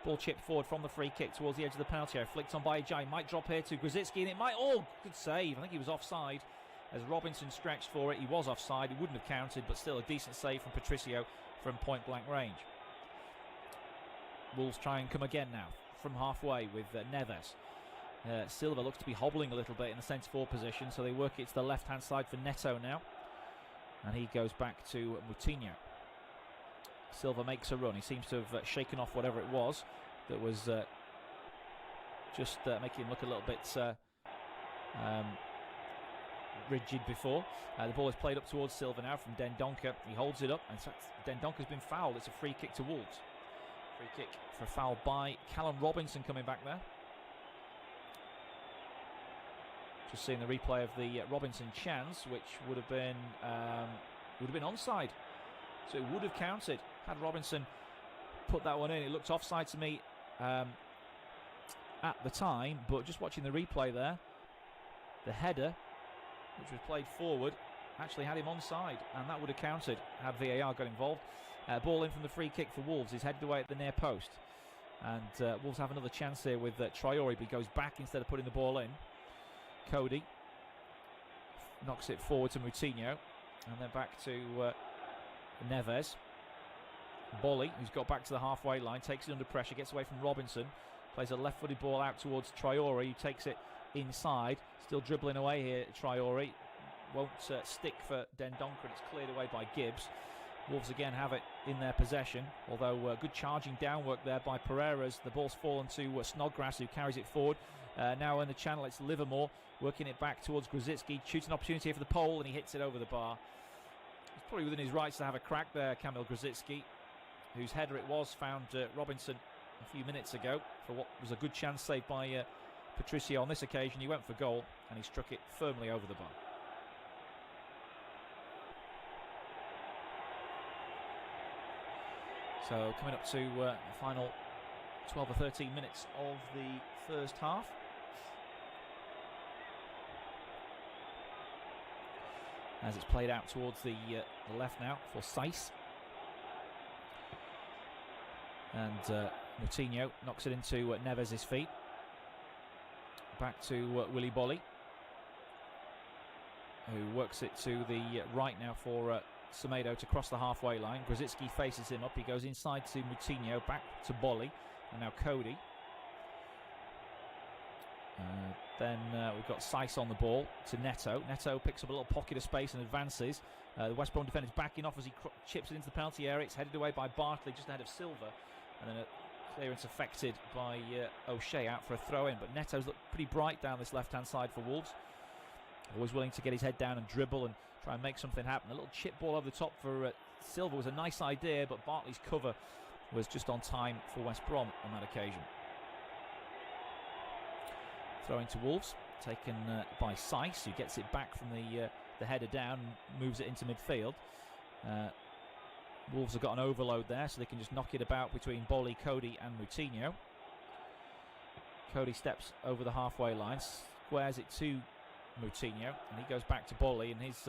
Ball chipped forward from the free kick towards the edge of the penalty area. Flicked on by Ajayi. Might drop here to Grzycki, and it might... Oh, good save. I think he was offside as Robinson stretched for it. He was offside. He wouldn't have counted, but still a decent save from Patricio from point-blank range. Wolves try and come again now from halfway with Neves. Silva looks to be hobbling a little bit in the centre-forward position, so they work it to the left-hand side for Neto now. And he goes back to Moutinho. Silva makes a run. He seems to have shaken off whatever it was that was just making him look a little bit rigid before. The ball is played up towards Silva now from Dendoncker. He holds it up, and Dendoncker's been fouled. It's a free kick to Wolves. Free kick for a foul by Callum Robinson coming back there. Just seeing the replay of the Robinson chance, which would have been onside. So it would have counted had Robinson put that one in. It looked offside to me at the time, but just watching the replay there, the header, which was played forward, actually had him onside, and that would have counted had VAR got involved. Ball in from the free kick for Wolves. He's headed away at the near post, and Wolves have another chance here with Traore, but he goes back instead of putting the ball in. Cody knocks it forward to Moutinho, and then back to Neves. Bolly, who's got back to the halfway line, takes it under pressure, gets away from Robinson, plays a left-footed ball out towards Traore, who takes it inside, still dribbling away here. Traore won't stick for Dendoncker, and it's cleared away by Gibbs. Wolves again have it in their possession, although good charging down work there by Pereira as the ball's fallen to Snodgrass, who carries it forward. Now in the channel, it's Livermore working it back towards Grzycki, shoots an opportunity here for the pole, and he hits it over the bar. He's probably within his rights to have a crack there, Kamil Grzycki, whose header it was found Robinson a few minutes ago for what was a good chance saved by Patricio. On this occasion, he went for goal, and he struck it firmly over the bar. So coming up to the final 12 or 13 minutes of the first half. As it's played out towards the left now for Saiss. And Moutinho knocks it into Neves' feet. Back to Willy Bolly, who works it to the right now for Semedo to cross the halfway line. Grzycki faces him up. He goes inside to Moutinho, back to Bolly, and now Cody. Then we've got Saiss on the ball to Neto. Neto picks up a little pocket of space and advances. The West Brom defender's backing off as he chips it into the penalty area. It's headed away by Bartley just ahead of Silva. And then a clearance affected by O'Shea out for a throw-in. But Neto's looked pretty bright down this left-hand side for Wolves. Always willing to get his head down and dribble and try and make something happen. A little chip ball over the top for Silva was a nice idea, but Bartley's cover was just on time for West Brom on that occasion. Throwing to Wolves, taken by Saiss, who gets it back from the header down and moves it into midfield. Wolves have got an overload there, so they can just knock it about between Bolly, Cody and Moutinho. Cody steps over the halfway line, squares it to Moutinho, and he goes back to Bolly, and he's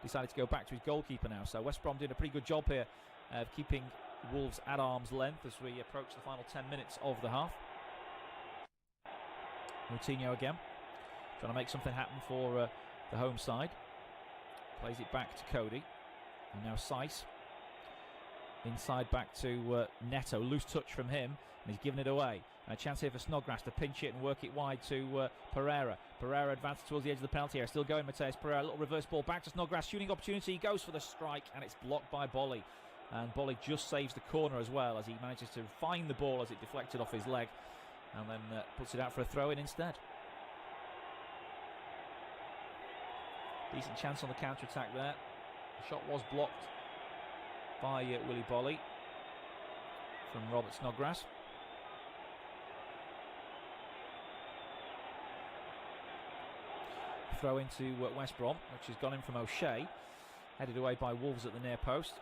decided to go back to his goalkeeper now. So West Brom doing a pretty good job here of keeping Wolves at arm's length as we approach the final 10 minutes of the half. Moutinho again, trying to make something happen for the home side. Plays it back to Cody, and now Saiss. Inside back to Neto, loose touch from him, and he's given it away. And a chance here for Snodgrass to pinch it and work it wide to Pereira. Pereira advances towards the edge of the penalty area, still going Mateus Pereira, a little reverse ball back to Snodgrass, shooting opportunity, he goes for the strike, and it's blocked by Bolly. And Bolly just saves the corner as well, as he manages to find the ball as it deflected off his leg, and then puts it out for a throw-in instead. Decent chance on the counter-attack there. The shot was blocked by Willy Bolly from Robert Snodgrass. Throw into West Brom, which has gone in from O'Shea, headed away by Wolves at the near post.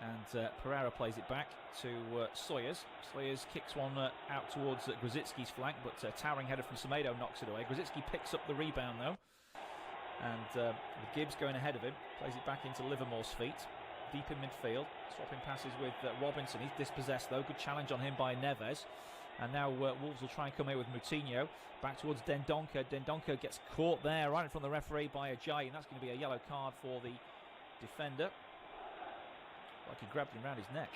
And Pereira plays it back to Sawyers. Sawyers kicks one out towards Grzycki's flank, but a towering header from Semedo knocks it away. Grzycki picks up the rebound though, and Gibbs going ahead of him, plays it back into Livermore's feet, deep in midfield, swapping passes with Robinson. He's dispossessed though, good challenge on him by Neves. And now Wolves will try and come here with Moutinho, back towards Dendoncker. Dendoncker gets caught there right in front of the referee by Ajayi, and that's going to be a yellow card for the defender. Like he grabbed him around his neck.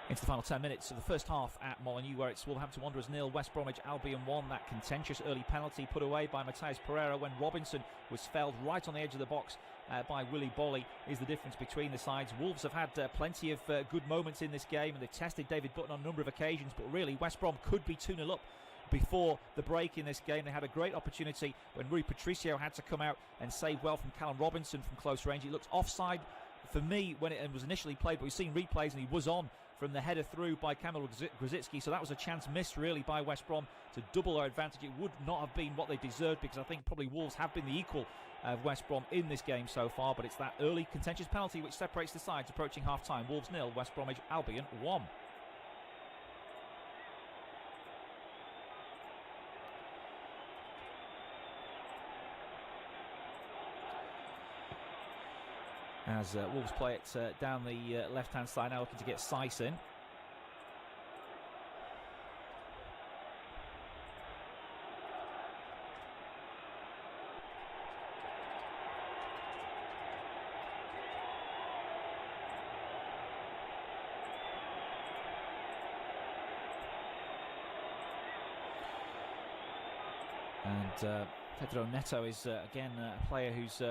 Into the final 10 minutes of the first half at Molineux, where it's Wolverhampton Wanderers 0, West Bromwich Albion 1. That contentious early penalty put away by Mateus Pereira when Robinson was felled right on the edge of the box by Willy Bolly is the difference between the sides. Wolves have had plenty of good moments in this game, and they've tested David Button on a number of occasions, but really West Brom could be 2-0 up before the break in this game. They had a great opportunity when Rui Patricio had to come out and save well from Callum Robinson from close range. It looked offside for me when it was initially played, but we've seen replays and he was on from the header through by Kamil Grzycki, so that was a chance missed really by West Brom to double their advantage. It would not have been what they deserved, because I think probably Wolves have been the equal of West Brom in this game so far, but it's that early contentious penalty which separates the sides approaching half-time. Wolves 0, West Bromwich Albion 1. As Wolves play it down the left-hand side, now looking to get Saiss in. And Pedro Neto is again a player who's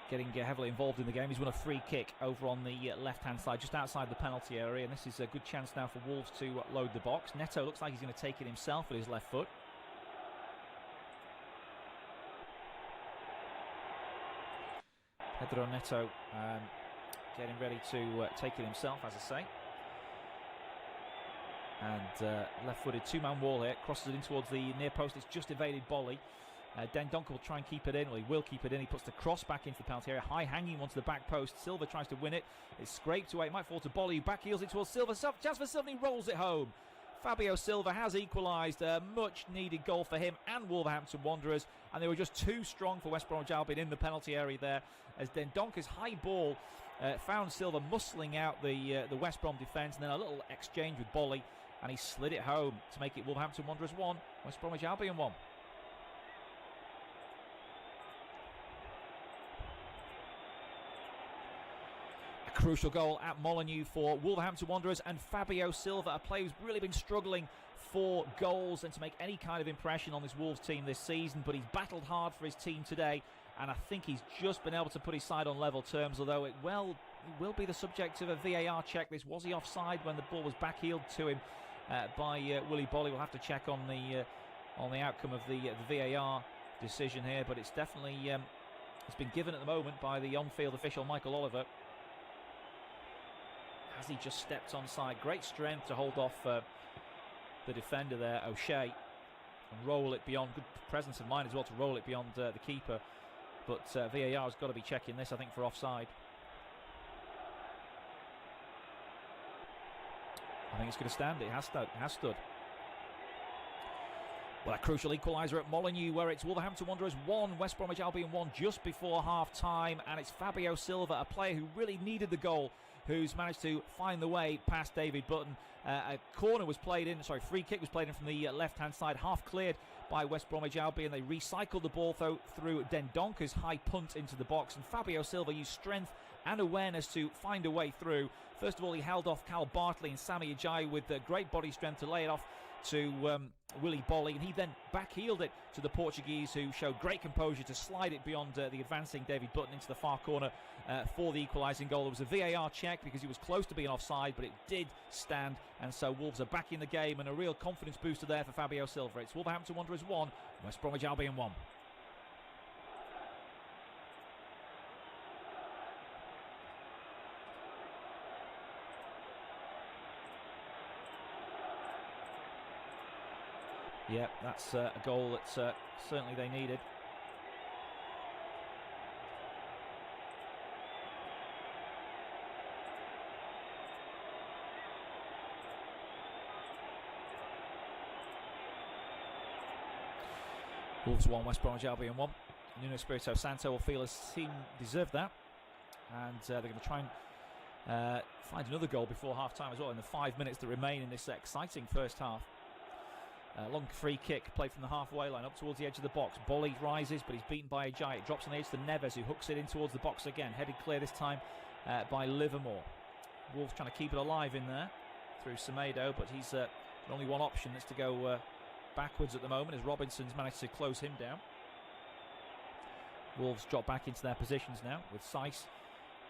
getting heavily involved in the game. He's won a free kick over on the left-hand side, just outside the penalty area, and this is a good chance now for Wolves to load the box. Neto looks like he's going to take it himself with his left foot. Pedro Neto getting ready to take it himself, as I say. And left-footed two-man wall here, crosses it in towards the near post. It's just evaded Bolly. Dendoncker will try and keep it in. Well, he will keep it in. He puts the cross back into the penalty area. High hanging onto the back post. Silva tries to win it. It's scraped away. It might fall to Bolly, who back heels it towards Silva. Chance for Silva, he rolls it home. Fabio Silva has equalised. A much needed goal for him and Wolverhampton Wanderers. And they were just too strong for West Bromwich Albion in the penalty area there, as Dendoncker's high ball found Silva muscling out the West Brom defence, and then a little exchange with Bolly, and he slid it home to make it Wolverhampton Wanderers 1, West Bromwich Albion 1. A crucial goal at Molineux for Wolverhampton Wanderers, and Fabio Silva, a player who's really been struggling for goals and to make any kind of impression on this Wolves team this season, but he's battled hard for his team today, and I think he's just been able to put his side on level terms, although it will be the subject of a VAR check. Was he offside when the ball was back-heeled to him by Willy Bolly? We'll have to check on the outcome of the VAR decision here, but it's definitely it's been given at the moment by the on-field official Michael Oliver, as he just stepped onside. Great strength to hold off the defender there, O'Shea, and roll it beyond. Good presence of mind as well to roll it beyond the keeper, but VAR has got to be checking this, I think, for offside. I think it's going to stand. It has stood. Well, a crucial equaliser at Molineux, where it's Wolverhampton Wanderers 1, West Bromwich Albion 1 just before half-time, and it's Fabio Silva, a player who really needed the goal, who's managed to find the way past David Button. A free kick was played in from the left-hand side, half cleared by West Bromwich Albion. They recycled the ball through Dendoncker's high punt into the box, and Fabio Silva used strength and awareness to find a way through. First of all, he held off Cal Bartley and Sami Ajayi with great body strength to lay it off to Willy Bolly, and he then back-heeled it to the Portuguese, who showed great composure to slide it beyond the advancing David Button into the far corner for the equalising goal. There was a VAR check because he was close to being offside, but it did stand, and so Wolves are back in the game, and a real confidence booster there for Fabio Silva. It's Wolverhampton Wanderers 1, West Bromwich Albion 1. Yeah, that's a goal that certainly they needed. Wolves 1, West Bromwich Albion 1. Nuno Espirito Santo will feel his team deserved that, and they're going to try and find another goal before half-time as well in the 5 minutes that remain in this exciting first half. Long free kick played from the halfway line up towards the edge of the box. Bolly rises, but he's beaten by Ajayi. It drops on the edge to Neves, who hooks it in towards the box again. Headed clear this time by Livermore. Wolves trying to keep it alive in there through Semedo, but he's only one option. That's to go backwards at the moment, as Robinson's managed to close him down. Wolves drop back into their positions now with Saiss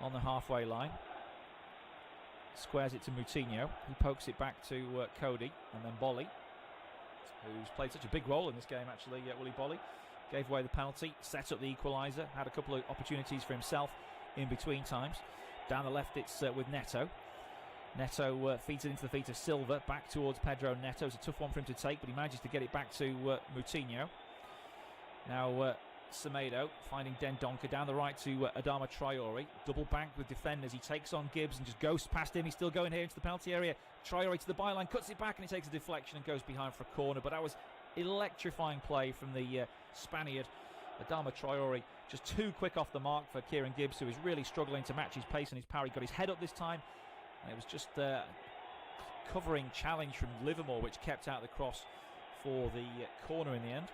on the halfway line. Squares it to Moutinho. He pokes it back to Cody, and then Bolly, who's played such a big role in this game, actually. Willy Bolly gave away the penalty, set up the equaliser, had a couple of opportunities for himself in between times. Down the left, it's with Neto. Neto feeds it into the feet of Silva, back towards Pedro Neto. It's a tough one for him to take, but he manages to get it back to Moutinho. Now Semedo finding Dendoncker down the right to Adama Traore. Double bank with defenders. He takes on Gibbs and just goes past him. He's still going here into the penalty area. Traore to the byline, cuts it back, and he takes a deflection and goes behind for a corner. But that was electrifying play from the Spaniard. Adama Traore just too quick off the mark for Kieran Gibbs, who is really struggling to match his pace and his power. He got his head up this time, and it was just a covering challenge from Livermore, which kept out the cross for the corner in the end.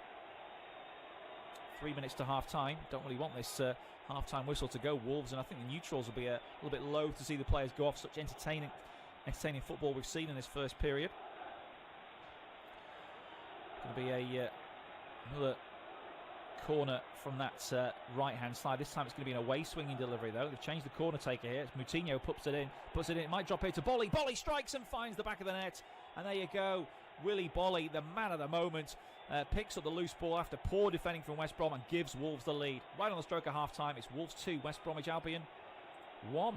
3 minutes to half-time. Don't really want this half-time whistle to go, Wolves, and I think the neutrals will be a little bit loath to see the players go off. Such entertaining football we've seen in this first period. Going to be a Another corner from that right-hand side. This time it's going to be an away swinging delivery, though. They've changed the corner taker here. It's Moutinho puts it in. It might drop here to Bolly. Bolly strikes and finds the back of the net. And there you go. Willy Bolly, the man of the moment, picks up the loose ball after poor defending from West Brom and gives Wolves the lead. Right on the stroke of half-time, it's Wolves 2, West Bromwich Albion 1.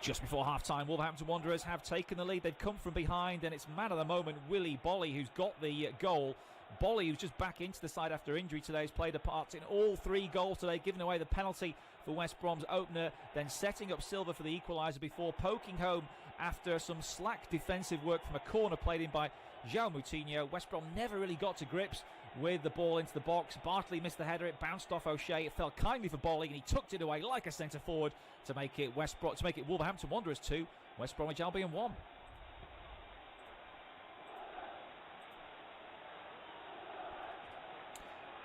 Just before half-time, Wolverhampton Wanderers have taken the lead. They've come from behind, and it's man of the moment, Willy Bolly, who's got the goal. Bolly, who's just back into the side after injury today, has played a part in all 3 goals today, giving away the penalty for West Brom's opener, then setting up Silva for the equaliser before poking home after some slack defensive work from a corner played in by João Moutinho. West Brom never really got to grips with the ball into the box. Bartley missed the header. It bounced off O'Shea. It fell kindly for Bolly, and he tucked it away like a centre forward to make it Wolverhampton Wanderers 2, West Bromwich Albion 1.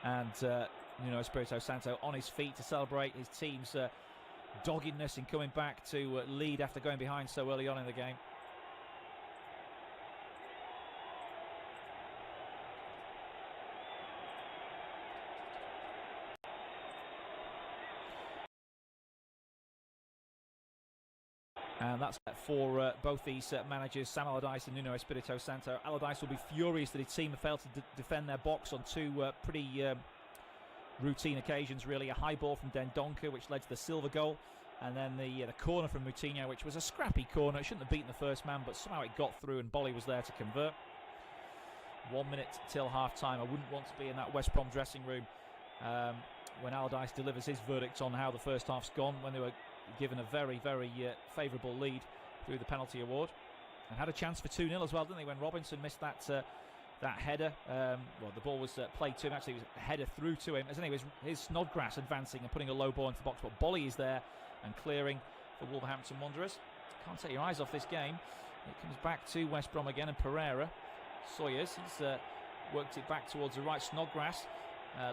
And Nuno Espirito Santo on his feet to celebrate his team's doggedness in coming back to lead after going behind so early on in the game. And that's for both these managers, Sam Allardyce and Nuno Espirito Santo. Allardyce will be furious that his team have failed to defend their box on 2 pretty routine occasions, really. A high ball from Dendoncker, which led to the Silva goal, and then the corner from Moutinho, which was a scrappy corner. It shouldn't have beaten the first man, but somehow it got through, and Bolly was there to convert. 1 minute till half-time. I wouldn't want to be in that West Brom dressing room when Allardyce delivers his verdict on how the first half's gone, when they were given a very, very favourable lead through the penalty award, and had a chance for 2-0 as well, didn't they, when Robinson missed that header. Well, the ball was played to him. Actually, it was a header through to him. As anyway, his Snodgrass advancing and putting a low ball into the box, but Bolly is there and clearing for Wolverhampton Wanderers. Can't take your eyes off this game. It comes back to West Brom again, and Pereira, Sawyers, he's worked it back towards the right. Snodgrass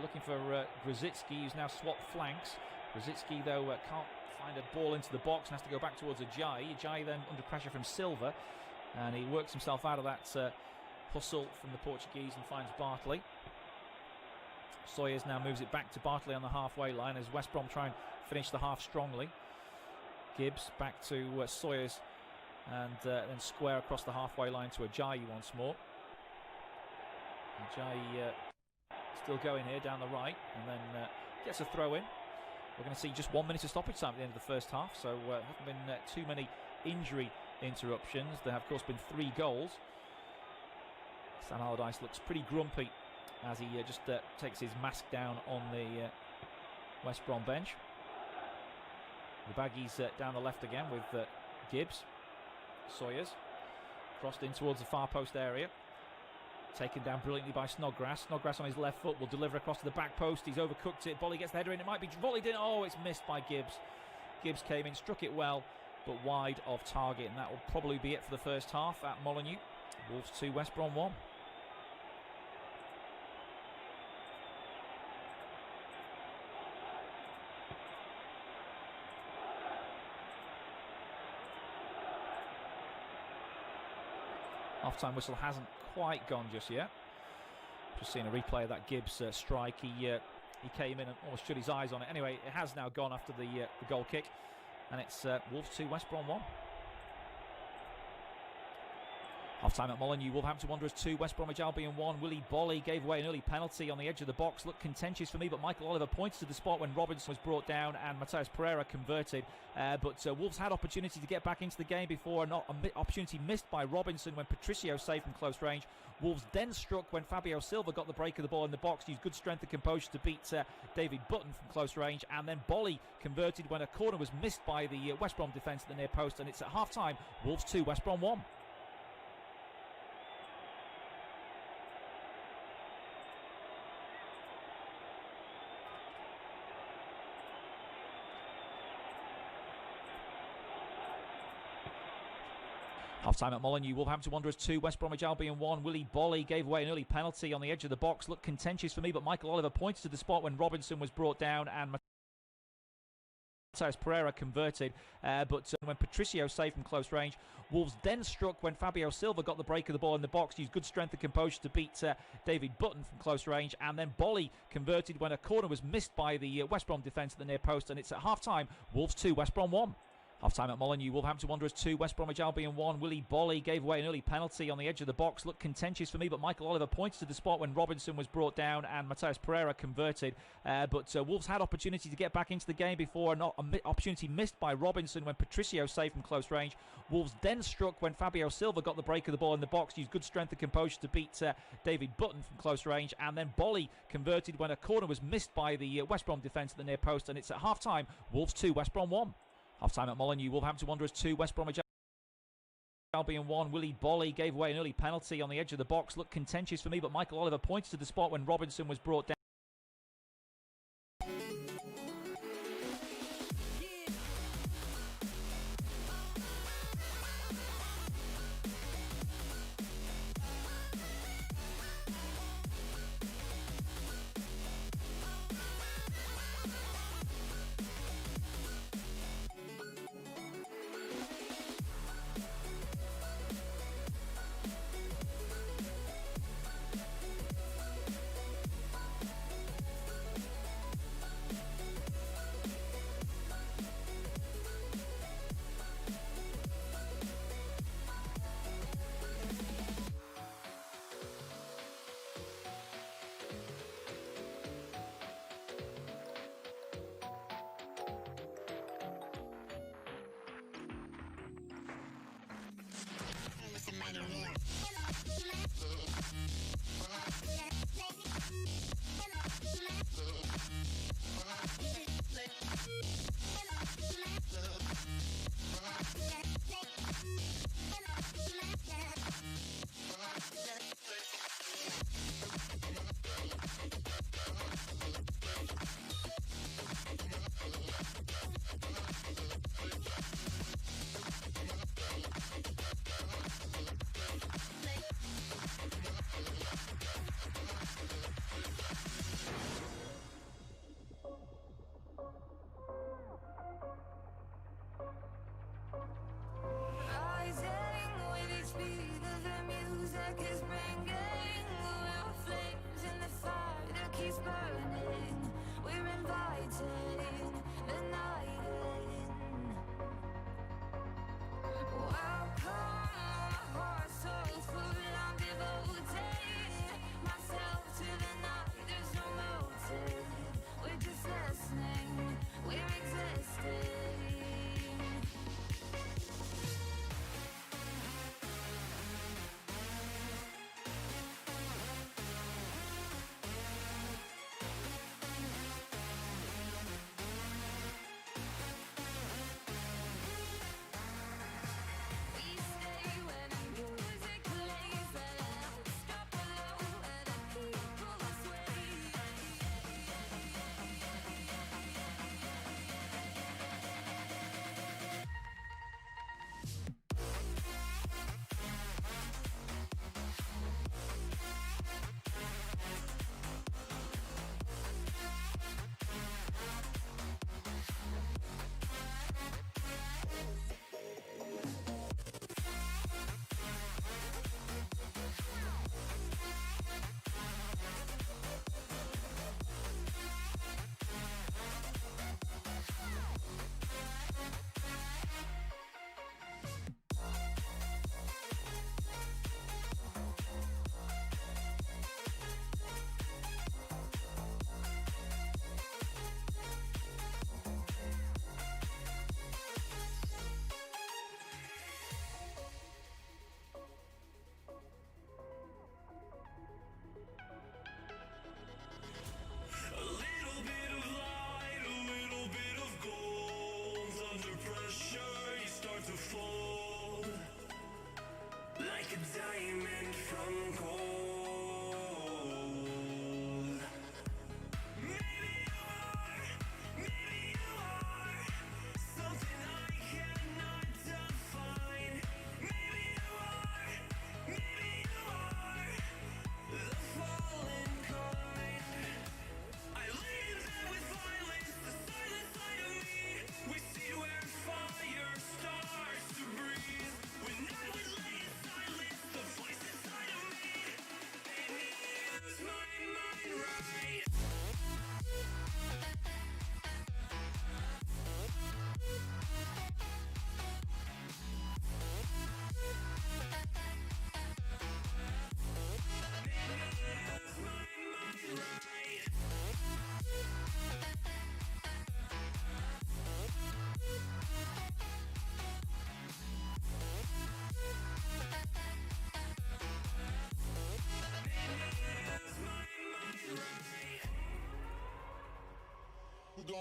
looking for Grzycki, who's now swapped flanks. Grzycki, though, can't find a ball into the box and has to go back towards Ajayi. Ajayi then under pressure from Silva, and he works himself out of that hustle from the Portuguese and finds Bartley. Sawyers now moves it back to Bartley on the halfway line as West Brom try and finish the half strongly. Gibbs back to Sawyers, and then square across the halfway line to Ajayi once more. Ajayi still going here down the right, and then gets a throw in. We're going to see just 1 minute of stoppage time at the end of the first half, so there haven't been too many injury interruptions. There have, of course, been 3 goals. Sam Allardyce looks pretty grumpy as he just takes his mask down on the West Brom bench. The Baggies down the left again with Gibbs. Sawyers crossed in towards the far post area. Taken down brilliantly by Snodgrass. Snodgrass on his left foot will deliver across to the back post. He's overcooked it. Bolly gets the header in. It might be volleyed in. Oh, it's missed by Gibbs. Gibbs came in, struck it well, but wide of target. And that will probably be it for the first half at Molineux. Wolves 2, West Brom 1. Half-time whistle hasn't quite gone just yet. Just seeing a replay of that Gibbs strike. He came in and almost shut his eyes on it. Anyway, it has now gone after the goal kick, and it's Wolves 2, West Brom 1. Half-time at Molineux, Wolverhampton Wanderers 2, West Bromwich Albion 1. Willy Bolly gave away an early penalty on the edge of the box. Looked contentious for me, but Michael Oliver points to the spot when Robinson was brought down and Matheus Pereira converted. But Wolves had opportunity to get back into the game before an opportunity missed by Robinson when Patricio saved from close range. Wolves then struck when Fabio Silva got the break of the ball in the box, used good strength and composure to beat David Button from close range, and then Bolly converted when a corner was missed by the West Brom defence at the near post, and it's at half-time, Wolves 2, West Brom 1. Half-time at Molineux, Wolverhampton Wanderers 2, West Bromwich Albion 1. Willy Bolly gave away an early penalty on the edge of the box. Looked contentious for me, but Michael Oliver pointed to the spot when Robinson was brought down and Matheus Pereira converted, but when Patricio saved from close range, Wolves then struck when Fabio Silva got the break of the ball in the box, used good strength and composure to beat David Button from close range, and then Bolly converted when a corner was missed by the West Brom defence at the near post, and it's at half-time, Wolves 2, West Brom 1. Half-time at Molineux, Wolverhampton Wanderers 2, West Bromwich Albion 1. Willie Bolly gave away an early penalty on the edge of the box. Looked contentious for me, but Michael Oliver points to the spot when Robinson was brought down and Matheus Pereira converted. But Wolves had opportunity to get back into the game before an opportunity missed by Robinson when Patricio saved from close range. Wolves then struck when Fabio Silva got the break of the ball in the box, used good strength and composure to beat David Button from close range, and then Bolly converted when a corner was missed by the West Brom defence at the near post, and it's at half-time, Wolves 2, West Brom 1. Half-time at Molineux, Wolverhampton Wanderers 2, West Bromwich Albion 1. Willie Bolly gave away an early penalty on the edge of the box. Looked contentious for me, but Michael Oliver points to the spot when Robinson was brought down.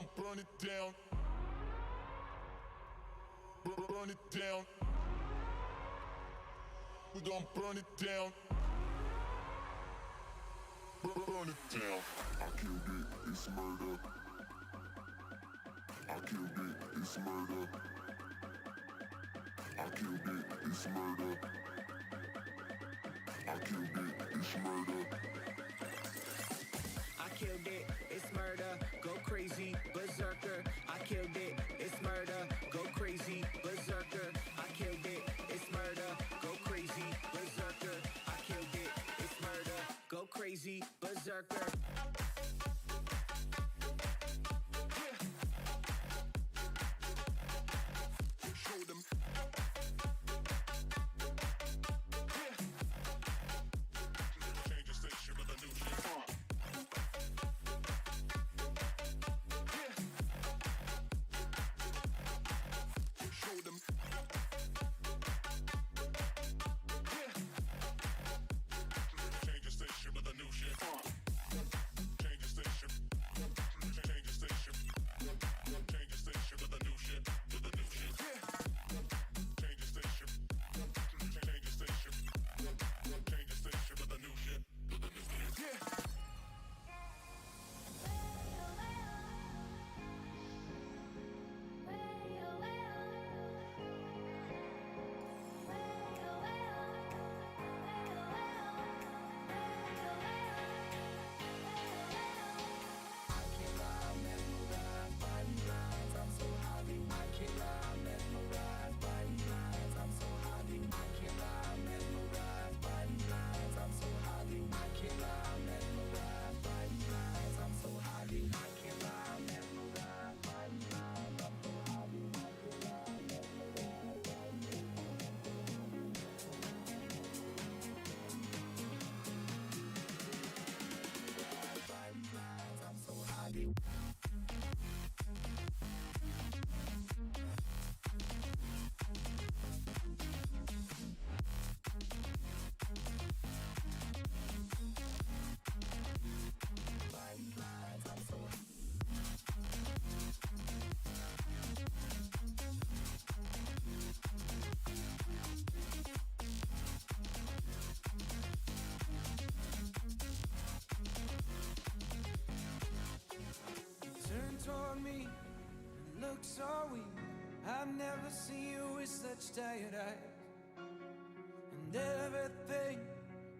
gon' burn it down. Burn it down. We gon' burn it down. Burn it down. I killed it, it's murder. I killed it, it's murder. I killed it, it's murder. I killed it, it's murder. I killed it, it's murder. Go crazy, berserker. I killed it, it's murder. Go crazy, berserker. I killed it, it's murder. Go crazy, berserker. I killed it, it's murder. Go crazy, berserker. Show them. Change the station with a new shit. Show them. Change the station with a new shit. Change the station. Change the station. Change the station with a new shit. With a new shit. Change the station. Change the station. Change the station with a new shit. With a new shit. Turn toward me and look so weak. I've never seen you with such tired eyes. And everything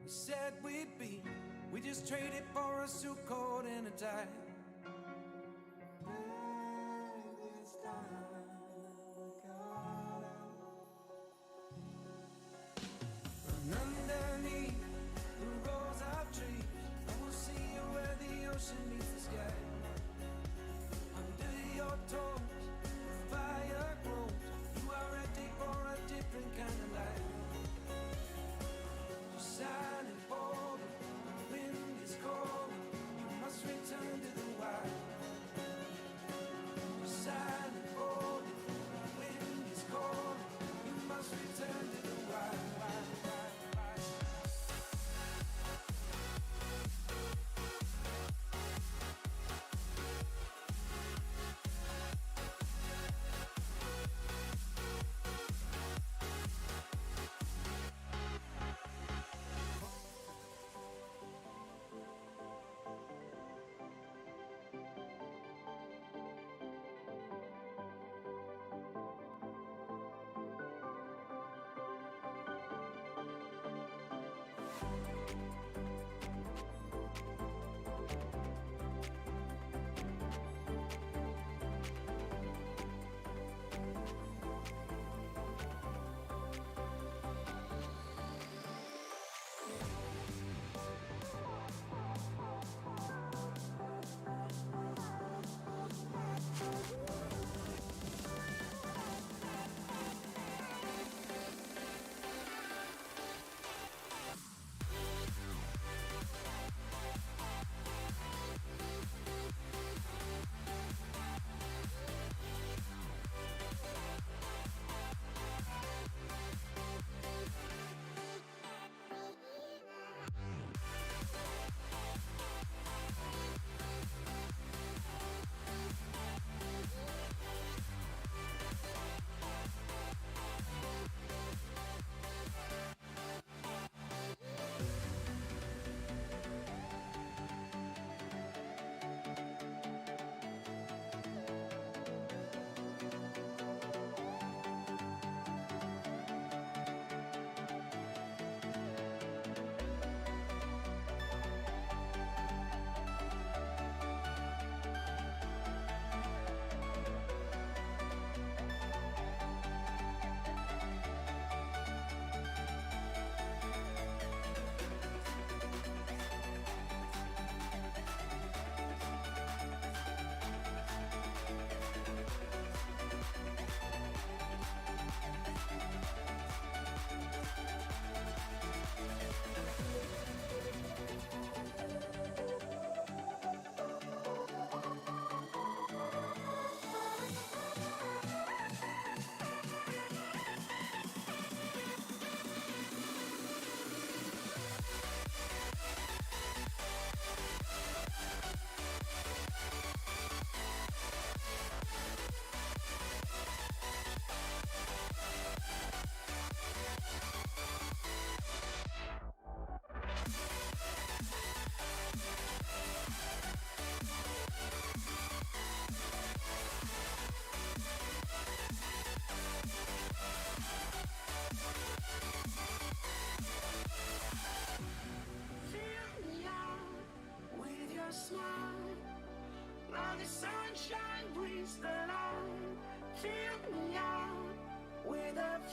we said we'd be, we just traded for a suit coat and a tie. Baby, it's time we got out. And underneath the rows of trees, I will see you where the ocean meets the sky. Under your toes, the fire grows. You are ready for a different kind of life. You're silent, bold, the wind is cold. You must return to the wild. You're silent, bold, the wind is cold. You must return to the wild.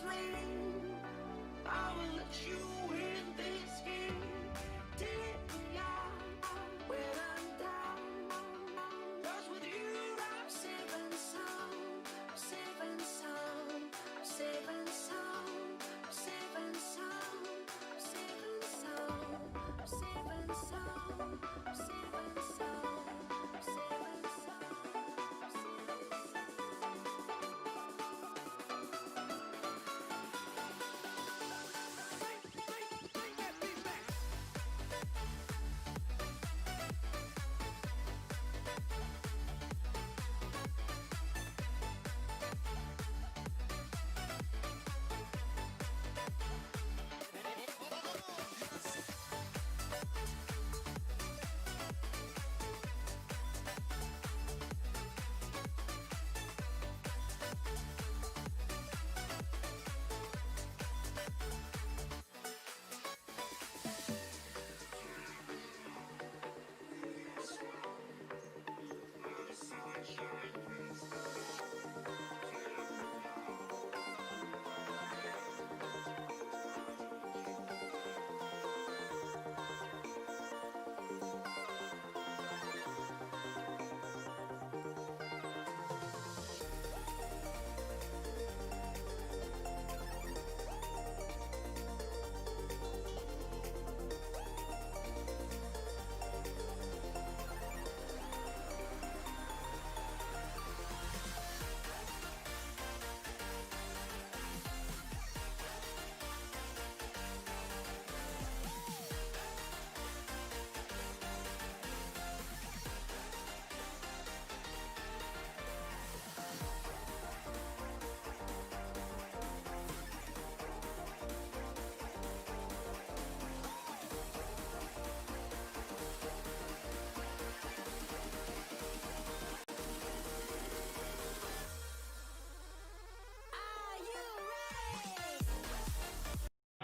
flame. I will let you win this game. Take me out when I'm down. 'Cause with you I'm safe and sound. Safe and sound. Safe and sound. Safe and sound. Safe and sound. Safe and sound. Safe and sound. Safe and sound.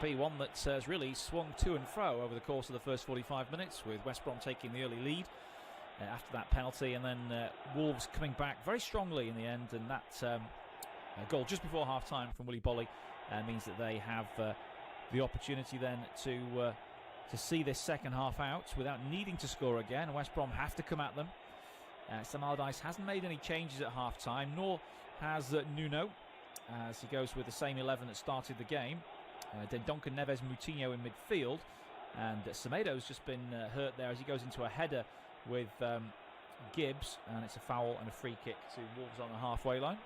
Be one that has really swung to and fro over the course of the first 45 minutes, with West Brom taking the early lead after that penalty, and then Wolves coming back very strongly in the end, and that goal just before half-time from Willy Bolly means that they have the opportunity then to see this second half out without needing to score again. West Brom have to come at them. Sam Allardyce hasn't made any changes at half-time, nor has Nuno, as he goes with the same 11 that started the game. Dendoncker, Neves, Moutinho in midfield, and Semedo's just been hurt there as he goes into a header with Gibbs, and it's a foul and a free kick to Wolves on the halfway line.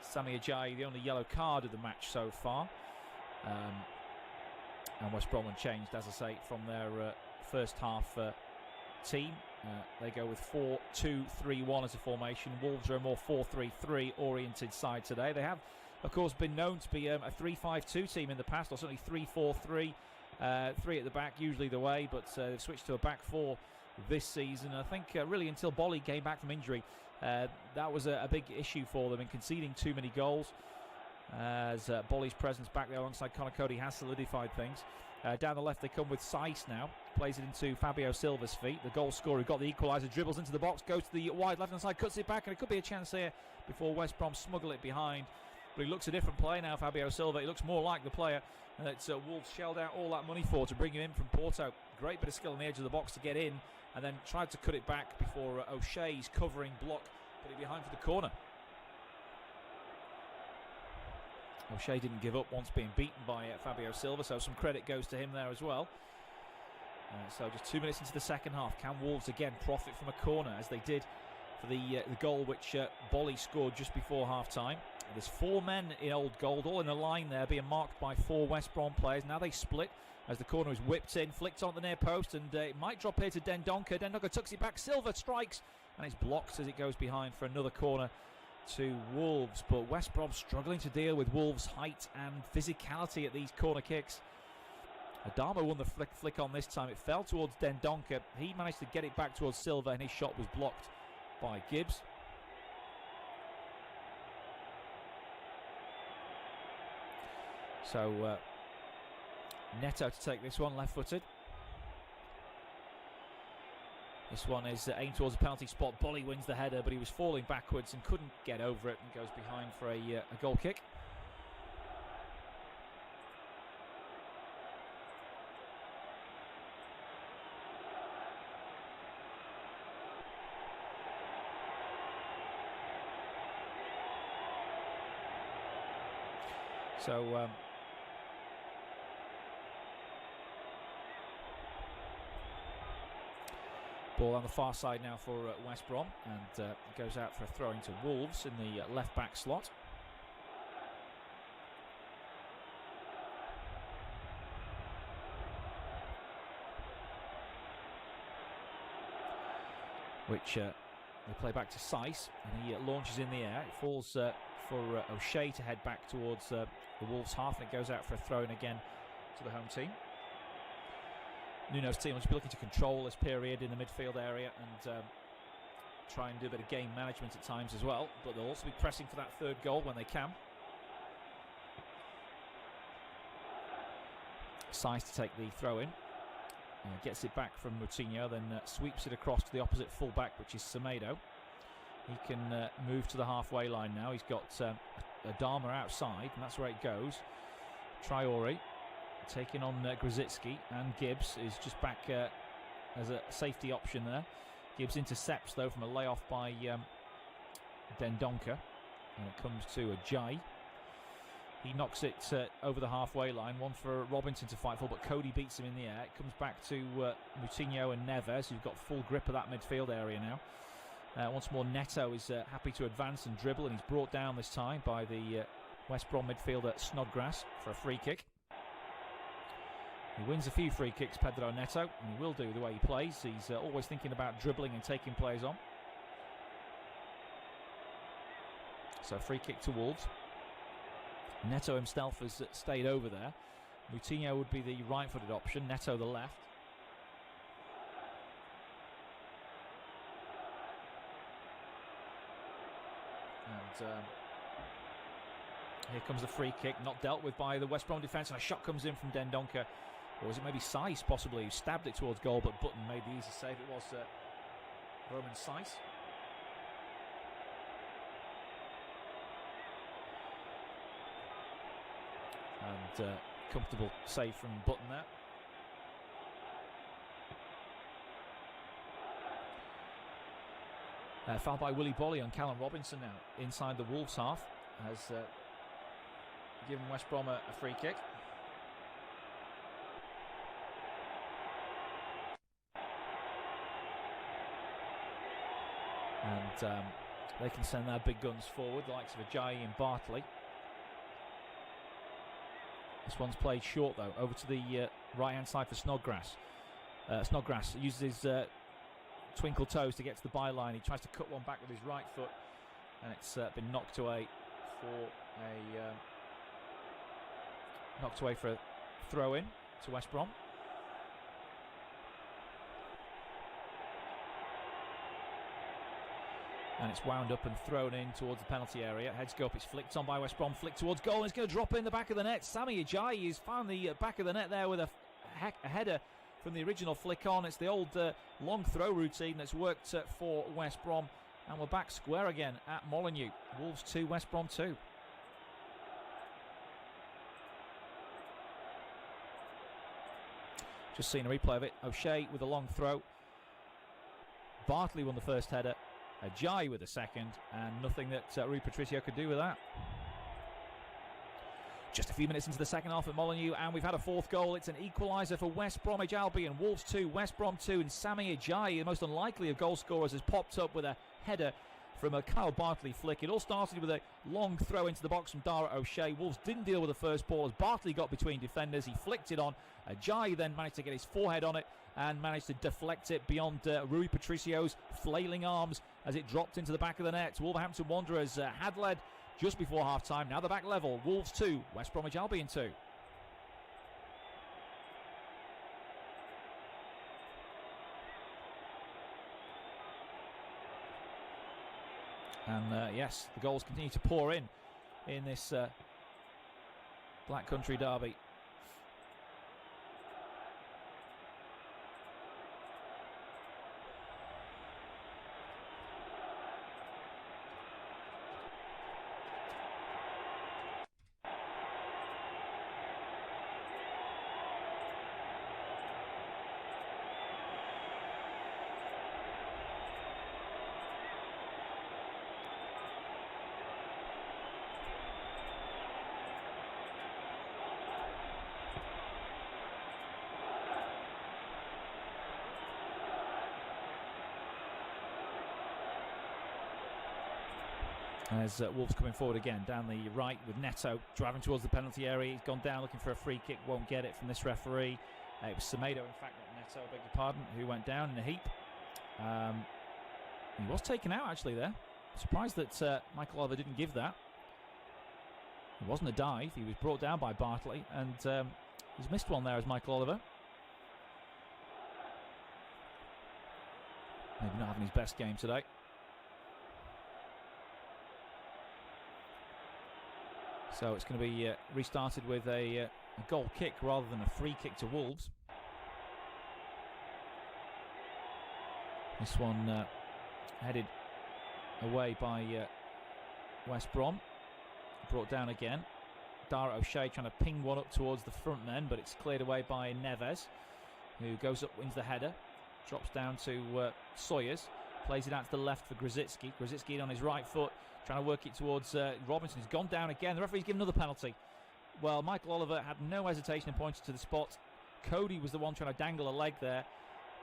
Sami Ajayi, the only yellow card of the match so far, and West Brom changed, as I say, from their first half team. They go with 4-2-3-1 as a formation. Wolves are a more 4-3-3 oriented side today. They have, of course, been known to be a 3-5-2 team in the past, or certainly 3-4-3, 3 at the back, usually the way, but they've switched to a back four this season. I think really until Bolly came back from injury, that was a big issue for them in conceding too many goals, as Bolly's presence back there alongside Conor Cody has solidified things. Down the left they come with Saiss now, plays it into Fabio Silva's feet, the goal scorer who got the equaliser, dribbles into the box, goes to the wide left hand side, cuts it back, and it could be a chance here before West Brom smuggle it behind. But he looks a different player now, Fabio Silva. He looks more like the player that Wolves shelled out all that money for to bring him in from Porto. Great bit of skill on the edge of the box to get in, and then tried to cut it back before O'Shea's covering block put it behind for the corner. O'Shea didn't give up once being beaten by Fabio Silva, so some credit goes to him there as well. So just 2 minutes into the second half, can Wolves again profit from a corner, as they did for the goal which Bolly scored just before half-time. There's 4 men in Old Gold, all in a line there, being marked by 4 West Brom players. Now they split as the corner is whipped in, flicked on the near post, and it might drop here to Dendoncker. Dendoncker tucks it back, Silva strikes, and it's blocked as it goes behind for another corner to Wolves. But West Brom struggling to deal with Wolves' height and physicality at these corner kicks. Adama won the flick on this time. It fell towards Dendoncker. He managed to get it back towards Silva, and his shot was blocked by Gibbs. So Neto to take this one, left-footed. This one is aimed towards a penalty spot. Bolly wins the header, but he was falling backwards and couldn't get over it, and goes behind for a goal kick. So ball on the far side now for West Brom, and it goes out for a throw into Wolves in the left back slot. Which they play back to Seiss, and he launches in the air. It falls for O'Shea to head back towards the Wolves half, and it goes out for a throw-in again to the home team. Nuno's team will just be looking to control this period in the midfield area and try and do a bit of game management at times as well, but they'll also be pressing for that third goal when they can. Seiss to take the throw-in. Gets it back from Moutinho, then sweeps it across to the opposite full-back, which is Semedo. He can move to the halfway line now. He's got Adama outside, and that's where it goes. Traore taking on Grzycki, and Gibbs is just back as a safety option there. Gibbs intercepts, though, from a layoff by Dendoncker, and it comes to Ajayi. He knocks it over the halfway line, one for Robinson to fight for, but Cody beats him in the air. It comes back to Moutinho and Neves, who've got full grip of that midfield area now. Once more, Neto is happy to advance and dribble, and he's brought down this time by the West Brom midfielder Snodgrass for a free kick. He wins a few free kicks, Pedro Neto, and he will do the way he plays. He's always thinking about dribbling and taking players on. So free kick to Wolves. Neto himself has stayed over there. Moutinho would be the right-footed option, Neto the left. And here comes the free kick, not dealt with by the West Brom defence, and a shot comes in from Dendoncker. Or was it maybe Seiss, possibly, who stabbed it towards goal, but Button made the easy save. It was Roman Seiss. And comfortable save from Button there. Foul by Willy Bolly on Callum Robinson now inside the Wolves half, has given West Brom a free kick. And they can send their big guns forward, the likes of Ajayi and Bartley. This one's played short, though, over to the right-hand side for Snodgrass. Snodgrass uses his twinkle toes to get to the byline. He tries to cut one back with his right foot, and it's been knocked away for a throw-in to West Brom. And it's wound up and thrown in towards the penalty area. Heads go up, it's flicked on by West Brom, flicked towards goal, and it's going to drop in the back of the net. Sami Ajayi has found the back of the net there with a header from the original flick on. It's the old long throw routine that's worked for West Brom. And we're back square again at Molineux. Wolves 2, West Brom 2. Just seen a replay of it. O'Shea with a long throw. Bartley won the first header. Ajayi with the second, and nothing that Rui Patricio could do with that. Just a few minutes into the second half at Molineux, and we've had a fourth goal. It's an equaliser for West Bromwich Albion. Wolves 2, West Brom 2, and Sami Ajayi, the most unlikely of goal scorers, has popped up with a header from a Kyle Bartley flick. It all started with a long throw into the box from Dara O'Shea. Wolves didn't deal with the first ball as Bartley got between defenders. He flicked it on. Ajayi then managed to get his forehead on it and managed to deflect it beyond Rui Patricio's flailing arms as it dropped into the back of the net. Wolverhampton Wanderers had led just before half-time. Now they're back level. Wolves 2, West Bromwich Albion 2. And yes, the goals continue to pour in this Black Country derby. As Wolves coming forward again down the right with Neto driving towards the penalty area. He's gone down looking for a free kick, won't get it from this referee. It was Semedo, in fact, not Neto, I beg your pardon, who went down in a heap. He was taken out actually there. Surprised that Michael Oliver didn't give that. It wasn't a dive, he was brought down by Bartley, and he's missed one there as Michael Oliver. Maybe not having his best game today. So it's going to be restarted with a goal kick rather than a free kick to Wolves. This one headed away by West Brom. Brought down again. Dara O'Shea trying to ping one up towards the front men, but it's cleared away by Neves, who goes up, wins the header. Drops down to Sawyers. Plays it out to the left for Grzycki. Grzycki on his right foot, trying to work it towards Robinson. He's gone down again. The referee's given another penalty. Well, Michael Oliver had no hesitation in pointing to the spot. Cody was the one trying to dangle a leg there,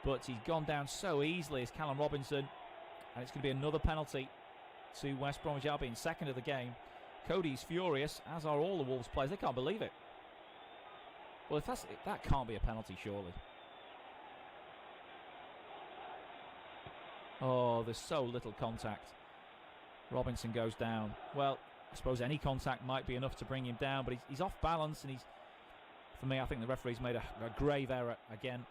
but he's gone down so easily as Callum Robinson, and it's going to be another penalty to West Bromwich Albion, second of the game. Cody's furious, as are all the Wolves players. They can't believe it. Well, if that can't be a penalty, surely. Oh, there's so little contact. Robinson goes down. Well, I suppose any contact might be enough to bring him down, but he's off balance, and for me, I think the referee's made a grave error again.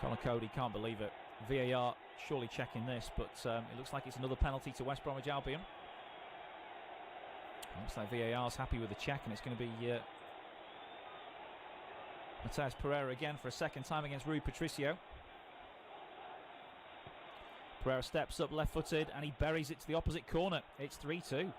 Conor Cody can't believe it. VAR surely checking this, but it looks like it's another penalty to West Bromwich Albion. Looks like VAR's happy with the check, and it's going to be Matheus Pereira again for a second time against Rui Patricio. Pereira steps up left-footed and he buries it to the opposite corner. It's 3-2.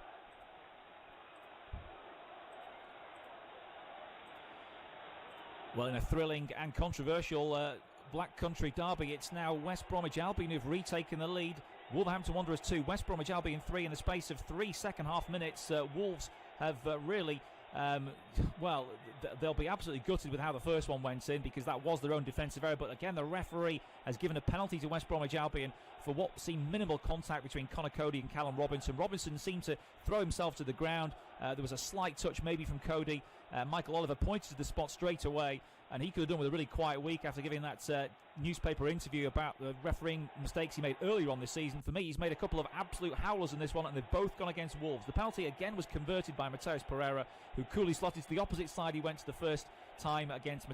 Well, in a thrilling and controversial Black Country derby, it's now West Bromwich Albion who've retaken the lead. Wolverhampton Wanderers 2, West Bromwich Albion 3 in the space of 3 second-half minutes. Wolves have really... well, they'll be absolutely gutted with how the first one went in, because that was their own defensive error. But again, the referee has given a penalty to West Bromwich Albion for what seemed minimal contact between Conor Cody and Callum Robinson. Robinson seemed to throw himself to the ground. There was a slight touch maybe from Cody. Michael Oliver pointed to the spot straight away, and he could have done with a really quiet week after giving that newspaper interview about the refereeing mistakes he made earlier on this season. For me, he's made a couple of absolute howlers in this one, and they've both gone against Wolves. The penalty again was converted by Matheus Pereira, who coolly slotted to the opposite side he went to the first time against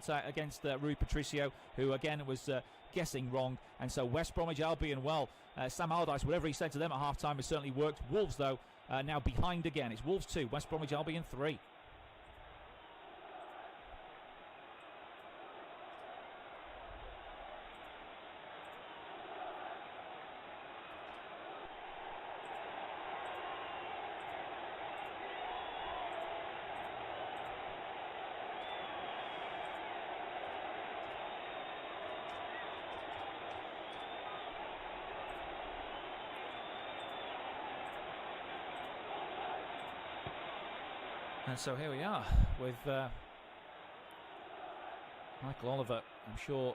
Rui Patricio, who again was guessing wrong. And so West Bromwich Albion, well, Sam Allardyce, whatever he said to them at half-time has certainly worked. Wolves, though, now behind again. It's Wolves 2, West Bromwich Albion 3. And so here we are with Michael Oliver. I'm sure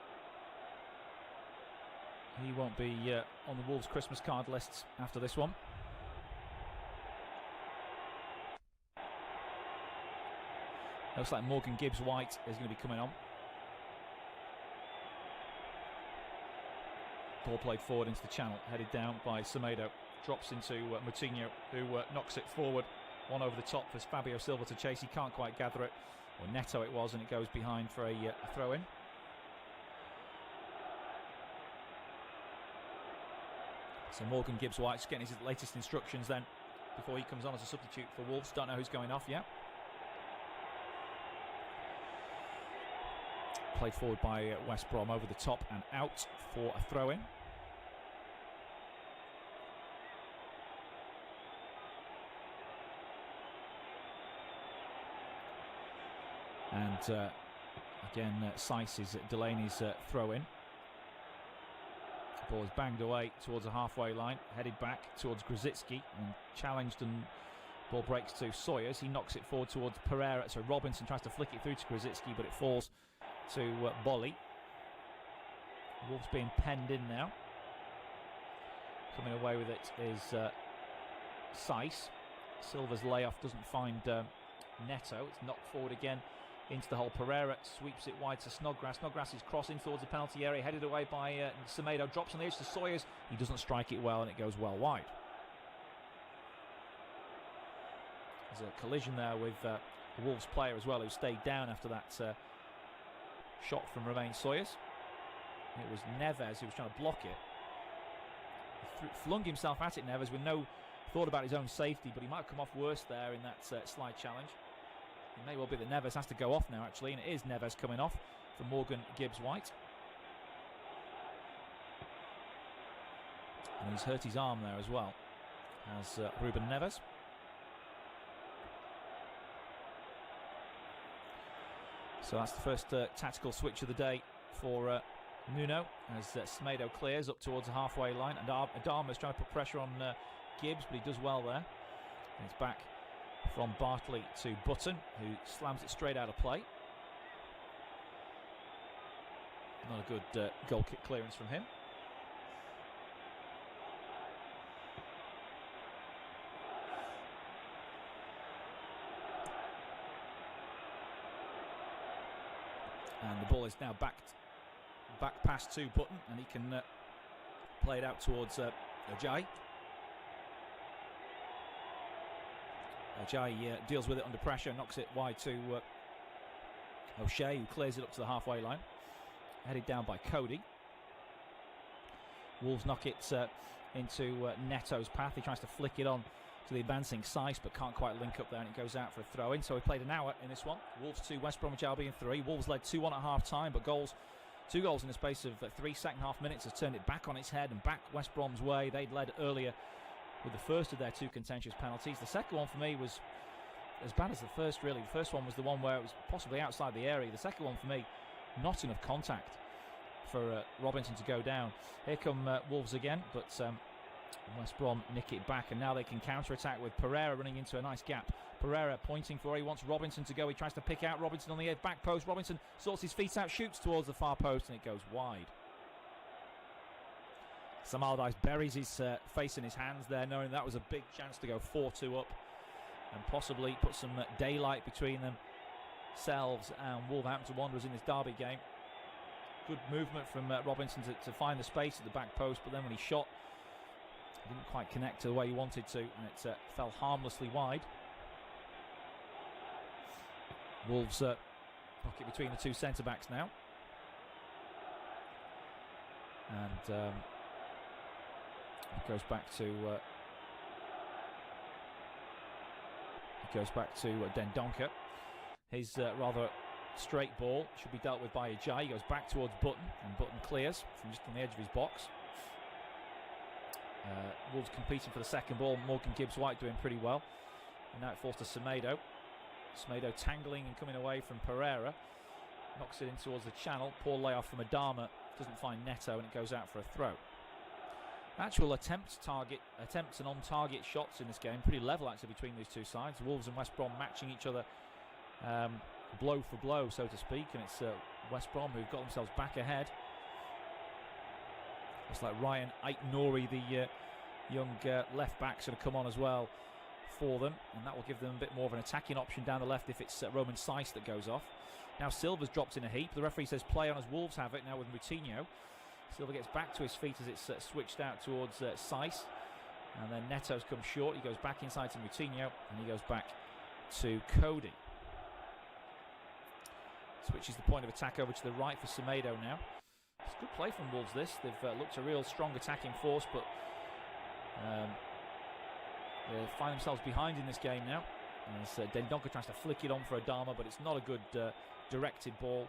he won't be on the Wolves Christmas card lists after this one. Looks like Morgan Gibbs-White is going to be coming on. Ball played forward into the channel, headed down by Semedo. Drops into Moutinho, who knocks it forward. One over the top for Fabio Silva to chase. He can't quite gather it. Or Neto it was, and it goes behind for a throw-in. So Morgan Gibbs-White's getting his latest instructions then before he comes on as a substitute for Wolves. Don't know who's going off yet. Played forward by West Brom over the top and out for a throw-in. And again, Seiss is Delaney's throw-in. Ball is banged away towards the halfway line, headed back towards Grzycki and challenged, and ball breaks to Sawyers. He knocks it forward towards Pereira, so Robinson tries to flick it through to Grzycki, but it falls to Bolly. Wolves being penned in now. Coming away with it is Seiss. Silva's layoff doesn't find Neto. It's knocked forward again into the hole. Pereira sweeps it wide to Snodgrass. Snodgrass is crossing towards the penalty area, headed away by Semedo. Drops on the edge to Sawyers. He doesn't strike it well, and it goes well wide. There's a collision there with a Wolves player as well, who stayed down after that shot from Romain Sawyers. It was Neves who was trying to block it. He flung himself at it, Neves, with no thought about his own safety, but he might have come off worse there in that slide challenge. It may well be that Neves has to go off now, actually, and it is Neves coming off for Morgan Gibbs-White. And he's hurt his arm there as well, as Ruben Neves. So that's the first tactical switch of the day for Nuno, as Semedo clears up towards the halfway line, and Adama's trying to put pressure on Gibbs, but he does well there. And it's back from Bartley to Button, who slams it straight out of play. Not a good goal kick clearance from him. And the ball is now back past to Button, and he can play it out towards Ajayi. Ajayi deals with it under pressure, knocks it wide to O'Shea, who clears it up to the halfway line. Headed down by Cody. Wolves knock it into Neto's path. He tries to flick it on to the advancing Seiss, but can't quite link up there, and it goes out for a throw-in. So we played an hour in this one. Wolves 2, West Bromwich Albion 3. Wolves led 2-1 at half-time, but two goals in the space of 3 second-half minutes has turned it back on its head and back West Brom's way. They'd led earlier with the first of their 2 contentious penalties. The second one for me was as bad as the first, really. The first one was the one where it was possibly outside the area. The second one for me, not enough contact for Robinson to go down. Here come Wolves again, but West Brom nick it back, and now they can counter-attack with Pereira running into a nice gap. Pereira pointing for, he wants Robinson to go. He tries to pick out Robinson on the back post. Robinson sorts his feet out, shoots towards the far post, and it goes wide. Sam Allardyce buries his face in his hands there, knowing that was a big chance to go 4-2 up and possibly put some daylight between themselves and Wolverhampton Wanderers in this derby game. Good movement from Robinson to find the space at the back post, but then when he shot, he didn't quite connect to the way he wanted to, and it fell harmlessly wide. Wolves pocket between the 2 centre-backs now. And it goes back to Dendoncker. His rather straight ball should be dealt with by Ajayi. He goes back towards Button, and Button clears from just on the edge of his box. Wolves competing for the second ball. Morgan Gibbs-White doing pretty well, and now it falls to Semedo. Semedo tangling and coming away from Pereira, knocks it in towards the channel. Poor layoff from Adama, doesn't find Neto, and it goes out for a throw. Actual attempts and on-target shots in this game, pretty level actually between these two sides. Wolves and West Brom matching each other blow for blow, so to speak, and it's West Brom who've got themselves back ahead. It's like Ryan Aït-Nouri, the young left-back, sort of come on as well for them, and that will give them a bit more of an attacking option down the left if it's Roman Seiss that goes off. Now Silva's dropped in a heap. The referee says play on as Wolves have it now with Moutinho. Silva gets back to his feet as it's switched out towards Seiss, and then Neto's come short. He goes back inside to Moutinho, and he goes back to Cody. Switches the point of attack over to the right for Semedo now. It's good play from Wolves this. They've looked a real strong attacking force, but they find themselves behind in this game now. As Dendoncker tries to flick it on for Adama, but it's not a good directed ball.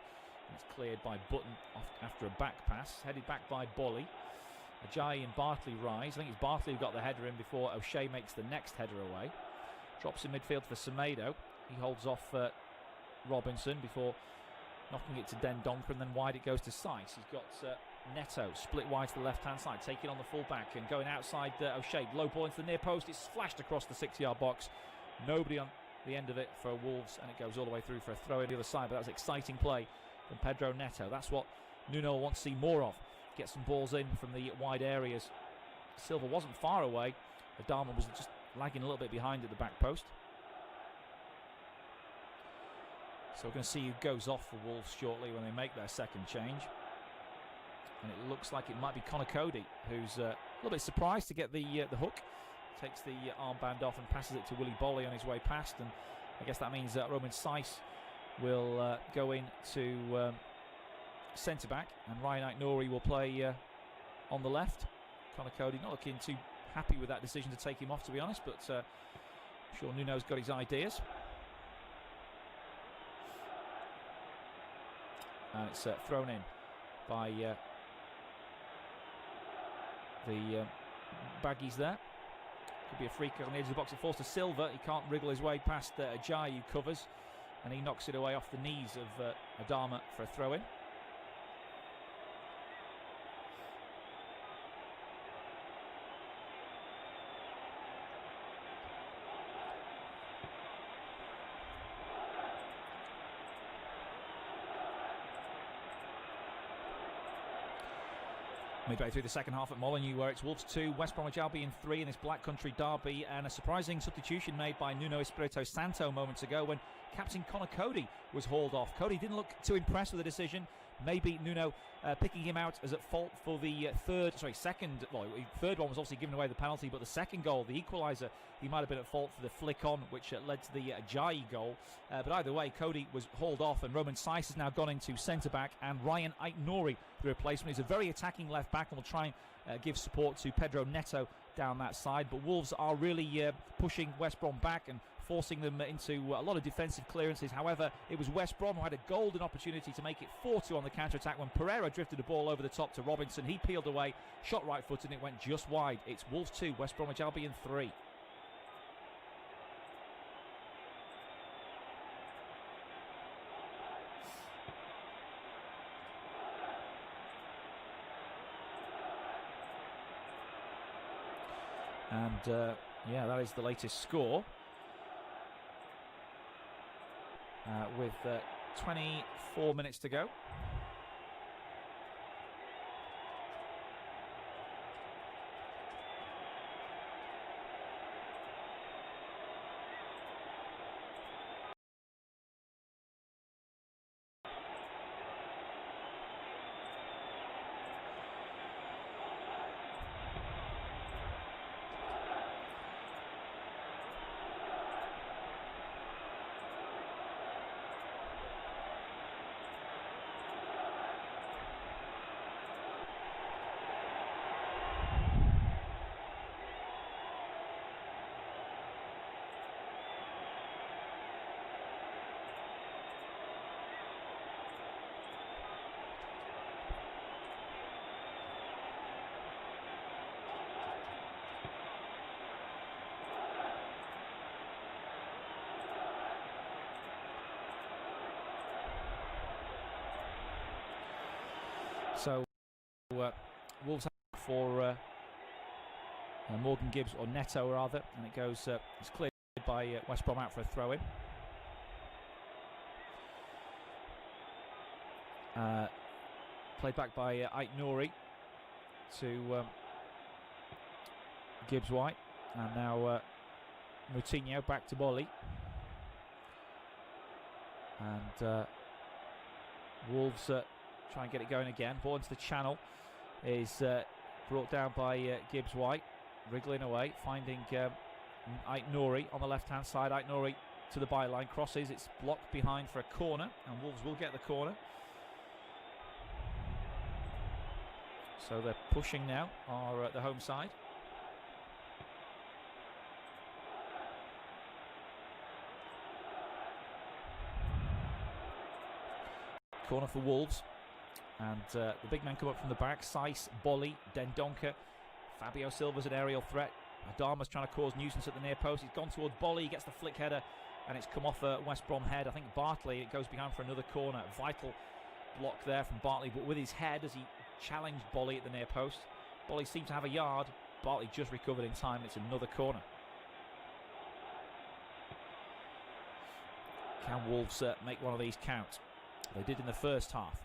It's cleared by Button after a back pass. Headed back by Bolly. Ajayi and Bartley rise. I think it's Bartley who got the header in before O'Shea makes the next header away. Drops in midfield for Semedo. He holds off Robinson before knocking it to Dendoncker, and then wide it goes to Seiss. He's got Neto split wide to the left-hand side, taking on the full-back and going outside O'Shea. Low ball into the near post. It's flashed across the 6-yard box. Nobody on the end of it for Wolves, and it goes all the way through for a throw in the other side. But that was exciting play from Pedro Neto. That's what Nuno wants to see more of. Get some balls in from the wide areas Silva wasn't far away. Adama was just lagging a little bit behind at the back post. So we're going to see who goes off for Wolves shortly when they make their second change. And it looks like it might be Connor Cody, who's a little bit surprised to get the hook. Takes the armband off and passes it to Willy Bolly on his way past. And I guess that means that Roman Saiss will go in to centre-back. And Ryan Aït-Nouri will play on the left. Connor Cody not looking too happy with that decision to take him off, to be honest. But I'm sure Nuno's got his ideas. And it's thrown in by the baggies there. Could be a free kick on the edge of the box. It falls to Silva. He can't wriggle his way past Ajayi, who covers. And he knocks it away off the knees of Adama for a throw-in. Midway through the second half at Molineux, where it's Wolves 2, West Bromwich Albion 3 in this Black Country derby, and a surprising substitution made by Nuno Espirito Santo moments ago when captain Connor Cody was hauled off. Cody didn't look too impressed with the decision. Maybe Nuno picking him out as at fault for the third one was obviously giving away the penalty, but the second goal, the equaliser, he might have been at fault for the flick on, which led to the Ajayi goal. But either way, Cody was hauled off, and Roman Saiss has now gone into centre-back, and Ryan Aït-Nouri, the replacement. He's a very attacking left-back and will try and give support to Pedro Neto down that side. But Wolves are really pushing West Brom back and forcing them into a lot of defensive clearances. However, it was West Brom who had a golden opportunity to make it 4-2 on the counter-attack when Pereira drifted the ball over the top to Robinson. He peeled away, shot right-footed, and it went just wide. It's Wolves 2, West Bromwich Albion 3. And yeah, that is the latest score. With 24 minutes to go. So Wolves have for Morgan Gibbs, or Neto rather, and it goes, it's cleared by West Brom out for a throw-in. Played back by Aït-Nouri to Gibbs-White, and now Moutinho back to Bolly. And Wolves try and get it going again. Ball into the channel is brought down by Gibbs-White, wriggling away, finding Aït-Nouri on the left-hand side. Aït-Nouri to the byline, crosses, it's blocked behind for a corner, and Wolves will get the corner. So they're pushing now, are the home side. Corner for Wolves. And the big men come up from the back. Saiss, Bolly, Dendoncker. Fabio Silva's an aerial threat. Adama's trying to cause nuisance at the near post. He's gone towards Bolly. He gets the flick header, and it's come off a West Brom head. I think Bartley, it goes behind for another corner. Vital block there from Bartley, but with his head as he challenged Bolly at the near post. Bolly seemed to have a yard. Bartley just recovered in time. It's another corner. Can Wolves make one of these count? They did in the first half.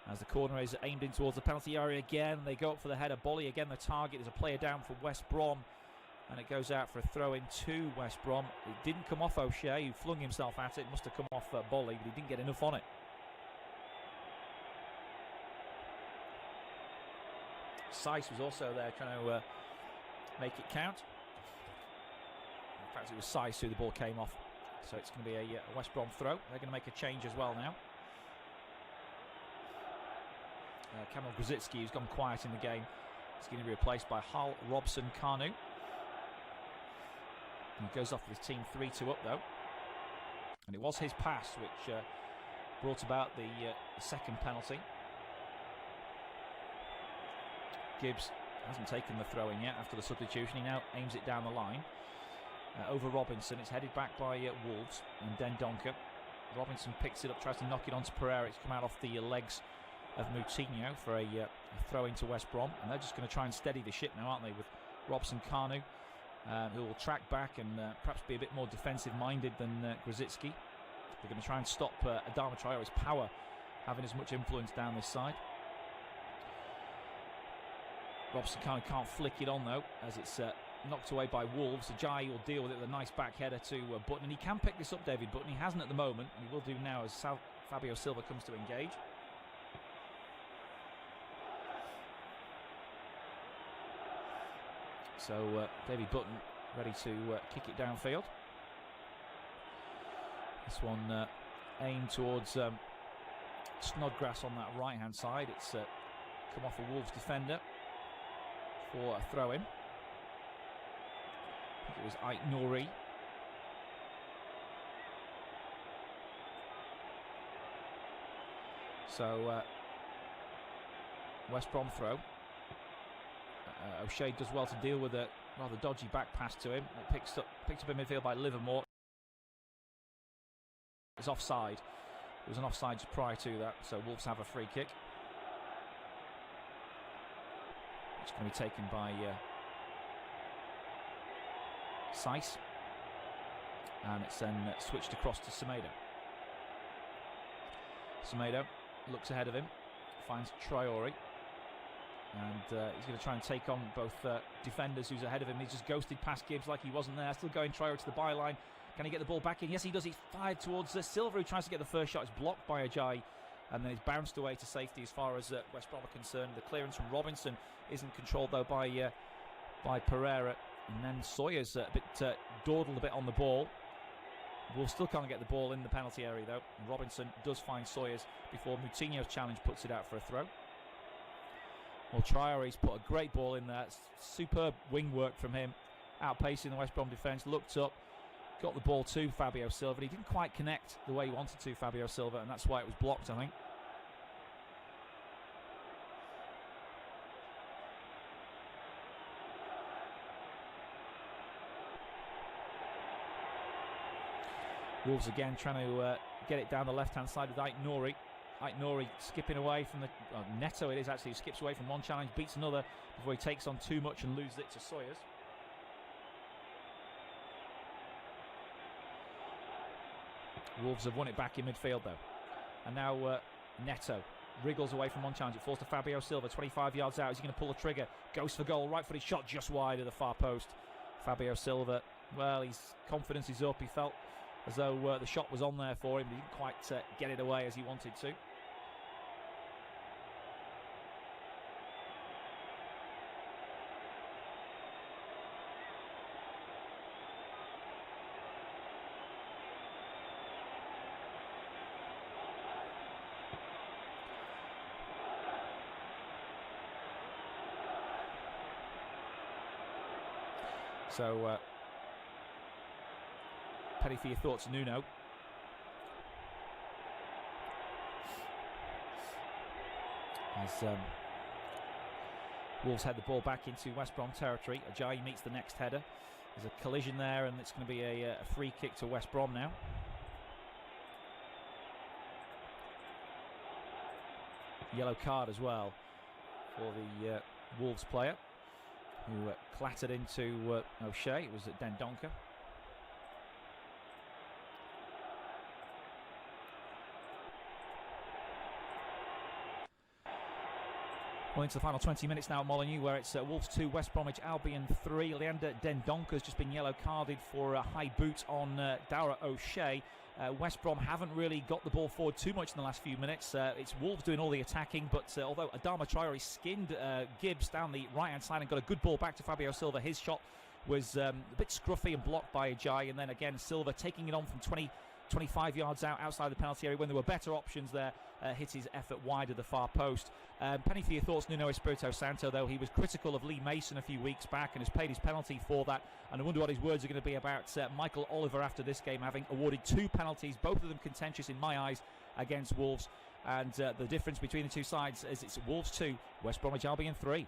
As the corner is aimed in towards the penalty area again, they go up for the header. Bolly again the target. There's a player down for West Brom, and it goes out for a throw in to West Brom. It didn't come off O'Shea, who flung himself at it. It must have come off Bolly, but he didn't get enough on it. Seiss was also there trying to make it count. In fact, it was Seiss who the ball came off. So it's going to be a West Brom throw. They're going to make a change as well now. Kamil Grzycki, who's gone quiet in the game, is going to be replaced by Hal Robson-Kanu. He goes off with his team 3-2 up though. And it was his pass which brought about the second penalty. Gibbs hasn't taken the throw in yet after the substitution. He now aims it down the line. Over Robinson. It's headed back by Wolves and Dendoncker. Robinson picks it up, tries to knock it onto Pereira. It's come out off the legs of Moutinho for a throw into West Brom, and they're just going to try and steady the ship now, aren't they, with Robson-Kanu, who will track back and perhaps be a bit more defensive-minded than Grzycki. They're going to try and stop Adama Traore's power having as much influence down this side. Robson-Kanu can't flick it on though, as it's knocked away by Wolves. Ajayi will deal with it with a nice back header to Button, and he can pick this up, David Button. He hasn't at the moment, and he will do now as Fabio Silva comes to engage. So David Button ready to kick it downfield. This one aimed towards Snodgrass on that right hand side. It's come off a Wolves defender for a throw in. I think it was Ait Nouri. So West Brom throw. O'Shea does well to deal with a rather dodgy back pass to him. It picked up in midfield by Livermore. It's offside. There was an offside just prior to that, so Wolves have a free kick. It's going to be taken by Seiss, and it's then switched across to Semedo. Semedo looks ahead of him, finds Traore. And he's going to try and take on both defenders who's ahead of him. He's just ghosted past Gibbs like he wasn't there. Still going Traore to the byline. Can he get the ball back in? Yes, he does. He's fired towards Silva, who tries to get the first shot. It's blocked by Ajayi, and then it's bounced away to safety as far as West Brom are concerned. The clearance from Robinson isn't controlled though by Pereira, and then Sawyer's a bit dawdled a bit on the ball. Wolves still can't get the ball in the penalty area though. And Robinson does find Sawyer's before Moutinho's challenge puts it out for a throw. Well, Traore's put a great ball in there. Superb wing work from him, outpacing the West Brom defence. Looked up, got the ball to Fabio Silva. He didn't quite connect the way he wanted to, Fabio Silva, and that's why it was blocked, I think. Wolves again trying to get it down the left-hand side with Ait Nouri. Ait Nouri skipping away from the... Neto it is actually, he skips away from one challenge, beats another before he takes on too much and loses it to Sawyers. Wolves have won it back in midfield though. And now Neto wriggles away from one challenge. It falls to Fabio Silva, 25 yards out. Is he going to pull the trigger? Goes for goal, right-footed shot just wide of the far post. Fabio Silva, well, his confidence is up. He felt as though the shot was on there for him. He didn't quite get it away as he wanted to. So, Petty for your thoughts, Nuno. As Wolves head the ball back into West Brom territory. Ajayi meets the next header. There's a collision there, and it's going to be a free kick to West Brom now. Yellow card as well for the Wolves player who clattered into O'Shea. It was at Dendoncker. Well, into the final 20 minutes now at Molineux, where it's Wolves 2, West Bromwich Albion 3. Leander Dendonka's just been yellow carded for a high boot on Dara O'Shea. West Brom haven't really got the ball forward too much in the last few minutes. It's Wolves doing all the attacking, but although Adama Traore skinned Gibbs down the right-hand side and got a good ball back to Fabio Silva, his shot was a bit scruffy and blocked by Ajayi, and then again Silva taking it on from 25 yards outside the penalty area when there were better options there, hit his effort wide of the far post. Penny for your thoughts, Nuno Espirito Santo, though. He was critical of Lee Mason a few weeks back and has paid his penalty for that, and I wonder what his words are going to be about Michael Oliver after this game, having awarded 2 penalties, both of them contentious in my eyes, against Wolves. And the difference between the two sides is it's Wolves 2, West Bromwich Albion 3.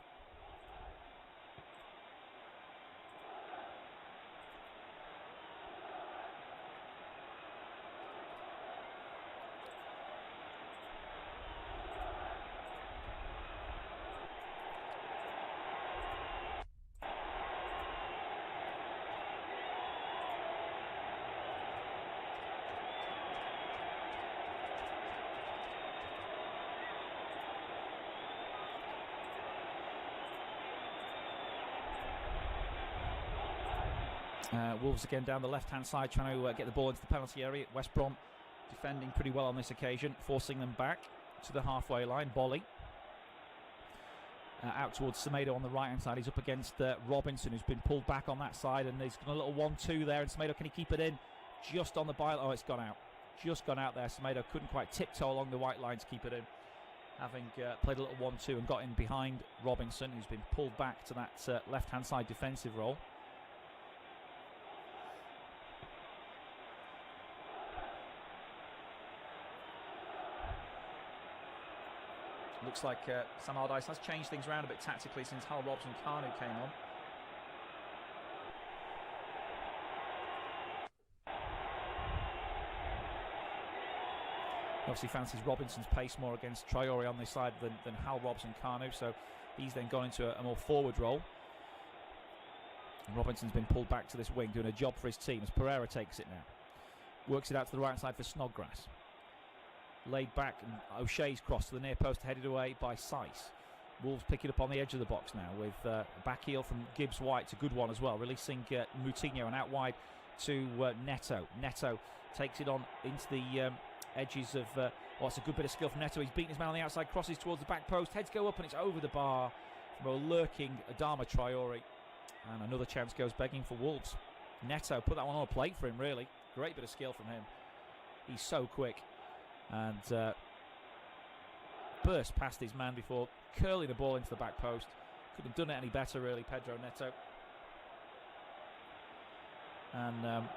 Wolves again down the left-hand side, trying to get the ball into the penalty area. West Brom defending pretty well on this occasion, forcing them back to the halfway line. Bolly out towards Semedo on the right-hand side. He's up against Robinson, who's been pulled back on that side, and he's got a little 1-2 there. And Semedo, can he keep it in? Just on the byline. Oh, it's gone out. Just gone out there. Semedo couldn't quite tiptoe along the white line to keep it in, having played a little 1-2 and got in behind Robinson, who's been pulled back to that left-hand side defensive role. Looks like Sam Allardyce has changed things around a bit tactically since Hal Robson Kanu came on. Obviously fancies Robinson's pace more against Traore on this side than Hal Robson Kanu, so he's then gone into a more forward role. And Robinson's been pulled back to this wing, doing a job for his team as Pereira takes it now. Works it out to the right side for Snodgrass. Laid back, and O'Shea's cross to the near post, headed away by Seiss. Wolves pick it up on the edge of the box now with a back heel from Gibbs White. It's a good one as well, releasing Moutinho, and out wide to Neto. Neto takes it on into the edges of it's a good bit of skill from Neto. He's beaten his man on the outside, crosses towards the back post, heads go up, and it's over the bar from a lurking Adama Traore, and another chance goes begging for Wolves. Neto put that one on a plate for him, really. Great bit of skill from him. He's so quick. And burst past his man before curling the ball into the back post. Couldn't have done it any better, really, Pedro Neto. And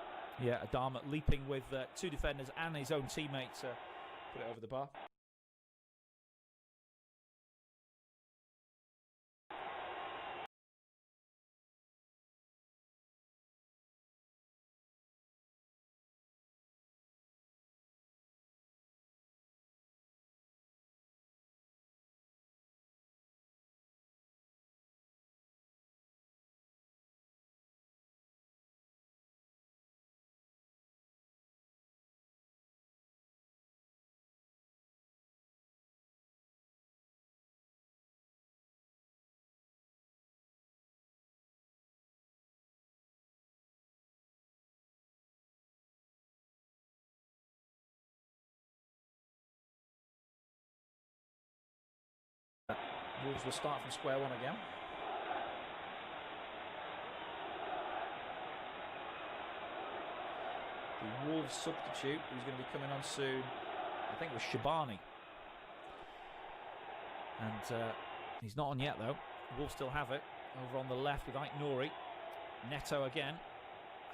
Adama leaping with 2 defenders and his own teammate to put it over the bar. Wolves will start from square one again. The Wolves substitute, who's going to be coming on soon, I think it was Shabani. And he's not on yet, though. Wolves still have it. Over on the left with Ait Nouri. Neto again.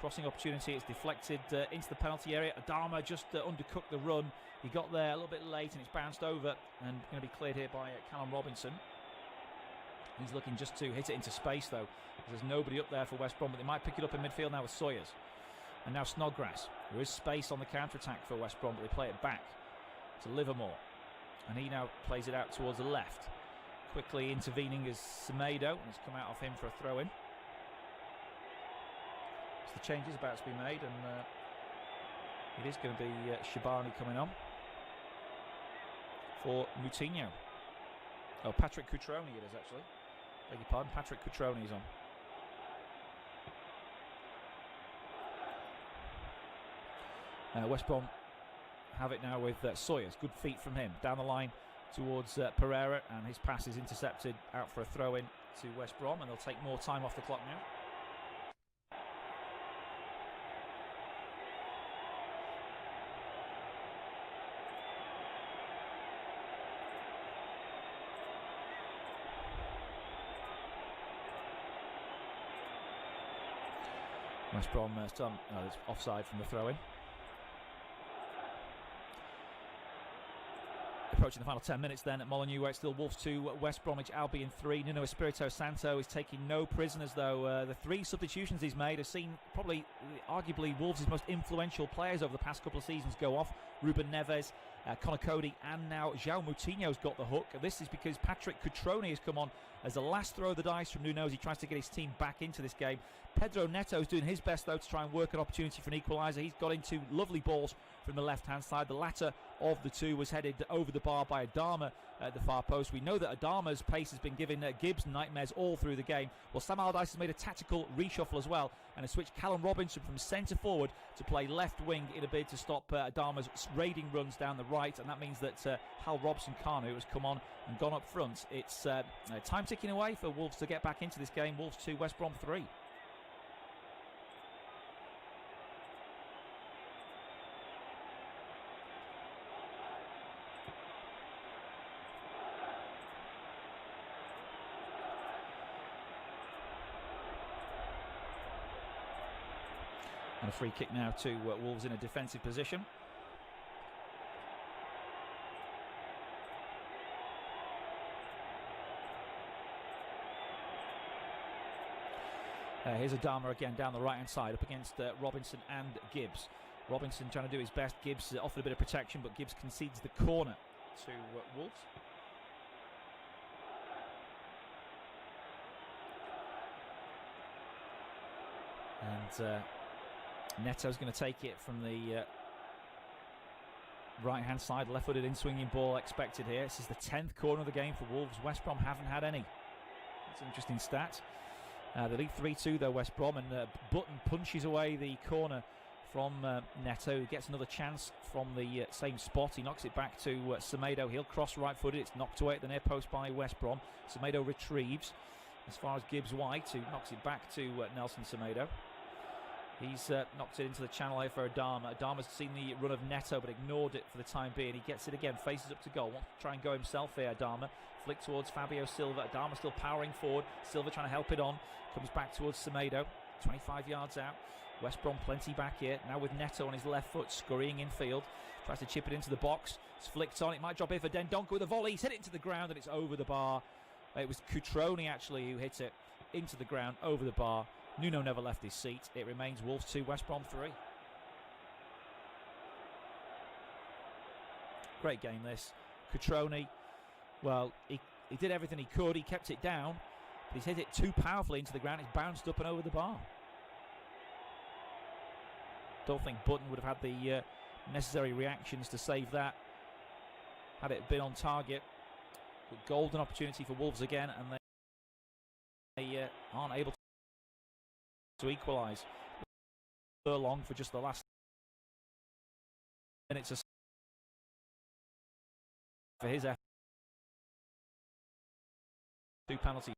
Crossing opportunity, it's deflected into the penalty area. Adama just undercooked the run. He got there a little bit late and it's bounced over and going to be cleared here by Callum Robinson. He's looking just to hit it into space, though. There's nobody up there for West Brom, but they might pick it up in midfield now with Sawyers. And now Snodgrass. There is space on the counter-attack for West Brom, but they play it back to Livermore. And he now plays it out towards the left. Quickly intervening is Semedo, and it's come out of him for a throw-in. So the change is about to be made, and it is going to be Shabani coming on for Moutinho. Oh, Patrick Cutrone it is, actually. Beg your pardon, Patrick Cutrone is on. West Brom have it now with Sawyers. Good feet from him. Down the line towards Pereira, and his pass is intercepted out for a throw-in to West Brom, and they'll take more time off the clock now. West Brom it's offside from the throw-in. Approaching the final 10 minutes then at Molineux, where it's still Wolves 2, West Bromwich Albion 3. Nuno Espirito Santo is taking no prisoners, though. The 3 substitutions he's made have seen probably, arguably, Wolves' most influential players over the past couple of seasons go off. Ruben Neves, Conor Cody, and now João Moutinho's got the hook. This is because Patrick Cutrone has come on as the last throw of the dice from Nuno as he tries to get his team back into this game. Pedro Neto's doing his best, though, to try and work an opportunity for an equaliser. He's got into lovely balls from the left-hand side. The latter of the two was headed over the bar by Adama at the far post. We know that Adama's pace has been giving Gibbs nightmares all through the game. Well, Sam Allardyce has made a tactical reshuffle as well and has switched Callum Robinson from centre forward to play left wing in a bid to stop Adama's raiding runs down the right, and that means that Hal Robson-Kanu has come on and gone up front. It's time ticking away for Wolves to get back into this game. Wolves 2, West Brom 3. And a free kick now to Wolves in a defensive position. Here's Adama again down the right-hand side up against Robinson and Gibbs. Robinson trying to do his best. Gibbs offered a bit of protection, but Gibbs concedes the corner to Wolves. And Neto's going to take it from the right-hand side, left-footed in-swinging ball expected here. This is the 10th corner of the game for Wolves. West Brom haven't had any. That's an interesting stat. They lead 3-2 though, West Brom, and Button punches away the corner from Neto, who gets another chance from the same spot. He knocks it back to Semedo. He'll cross right-footed. It's knocked away at the near post by West Brom. Semedo retrieves as far as Gibbs White, who knocks it back to Nelson Semedo. He's knocked it into the channel here for Adama. Adama's seen the run of Neto but ignored it for the time being. He gets it again, faces up to goal. Wants to try and go himself here, Adama. Flick towards Fabio Silva. Adama still powering forward. Silva trying to help it on. Comes back towards Semedo. 25 yards out. West Brom plenty back here. Now with Neto on his left foot, scurrying infield. Tries to chip it into the box. It's flicked on. It might drop here for Dendoncker with a volley. He's hit it into the ground and it's over the bar. It was Cutrone actually who hit it into the ground, over the bar. Nuno never left his seat. It remains Wolves 2, West Brom 3. Great game this. Cutrone, well, he did everything he could. He kept it down, but he's hit it too powerfully into the ground. It's bounced up and over the bar. Don't think Button would have had the necessary reactions to save that had it been on target. But golden opportunity for Wolves again, and they aren't able to equalise. Furlong for just the last minutes for his effort. 2 penalties.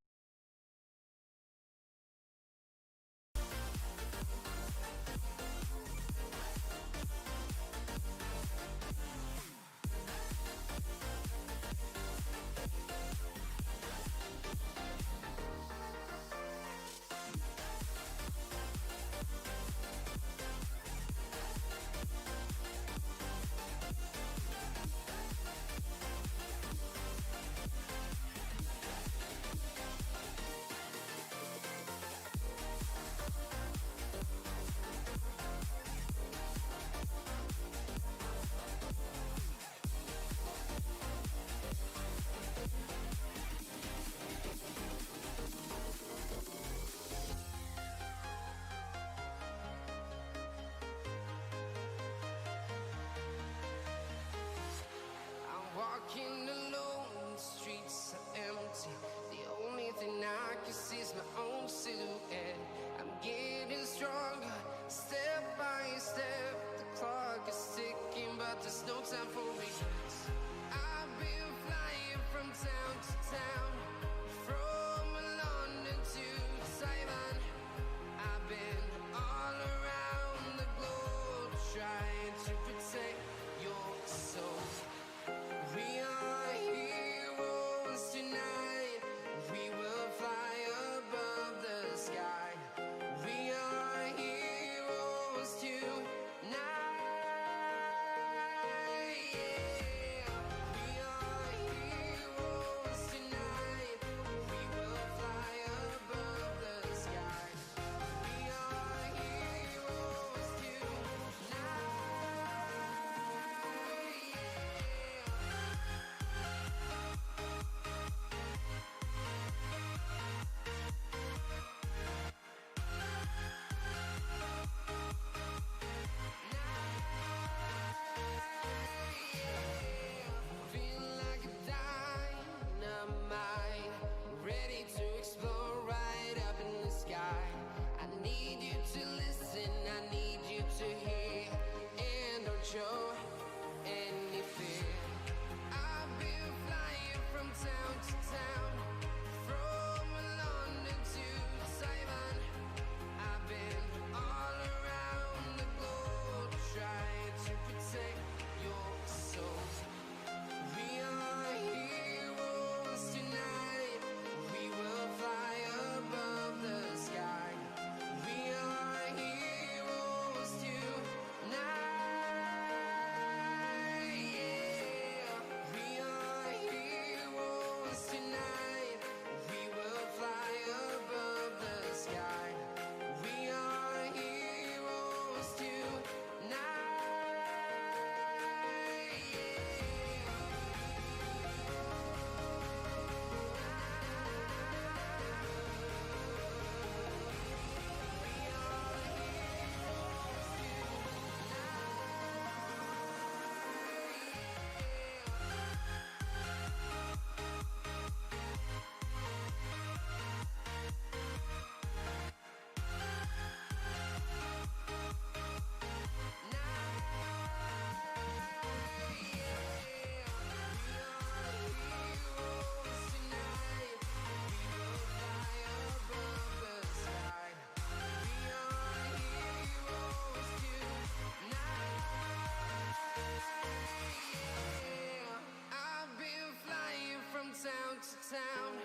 town,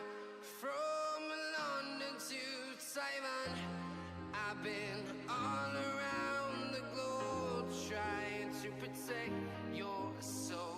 from London to Taiwan. I've been all around the globe trying to protect your soul.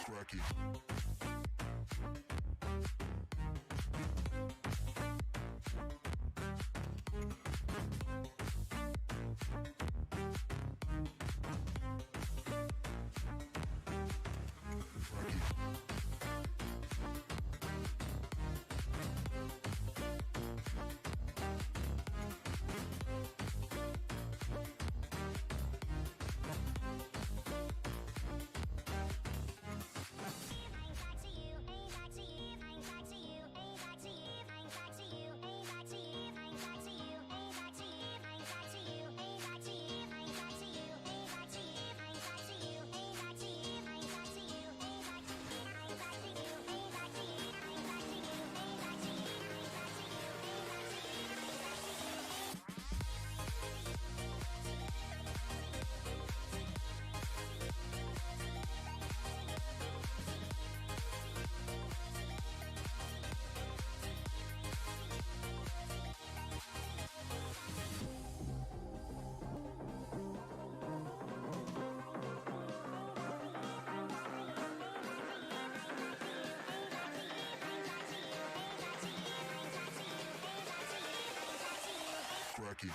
Cracky. Cracky.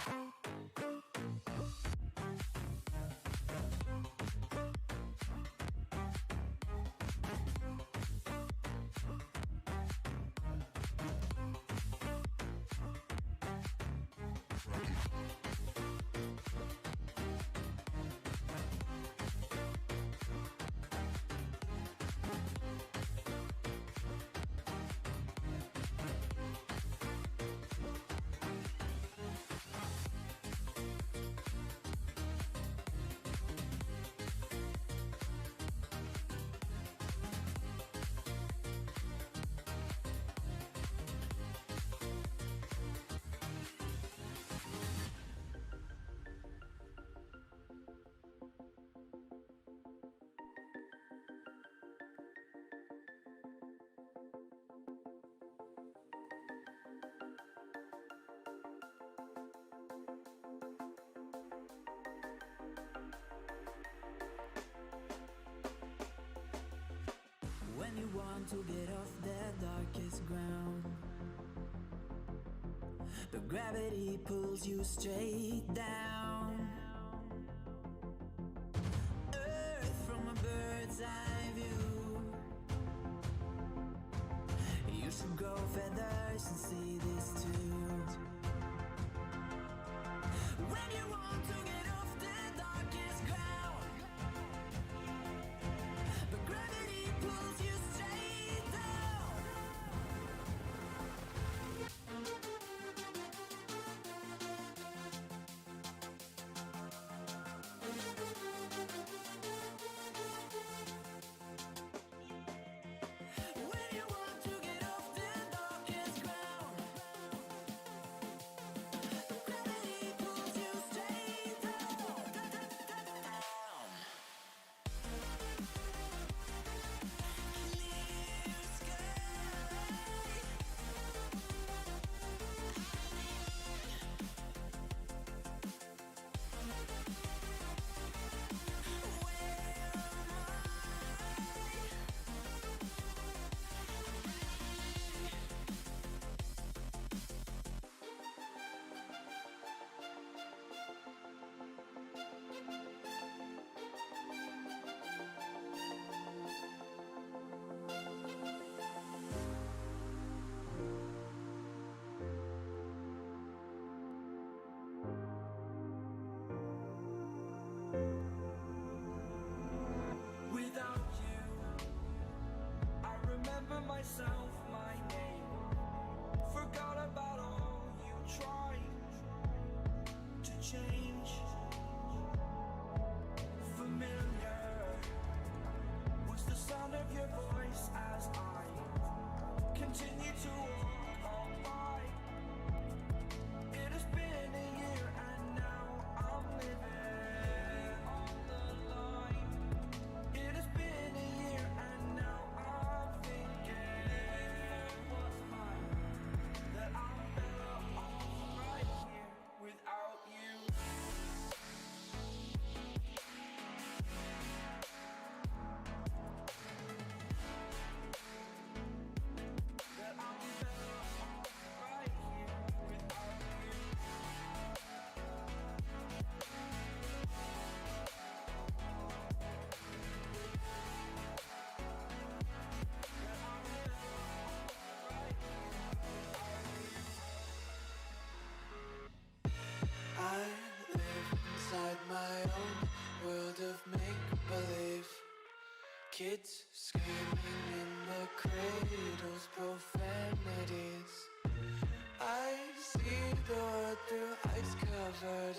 When you want to get off the darkest ground, but gravity pulls you straight down. Earth from a bird's eye view. You should grow feathers and see this too. When you want to get off the darkest ground, but gravity pulls you straight down. Kids screaming in the cradles, profanities. I see the world through ice covered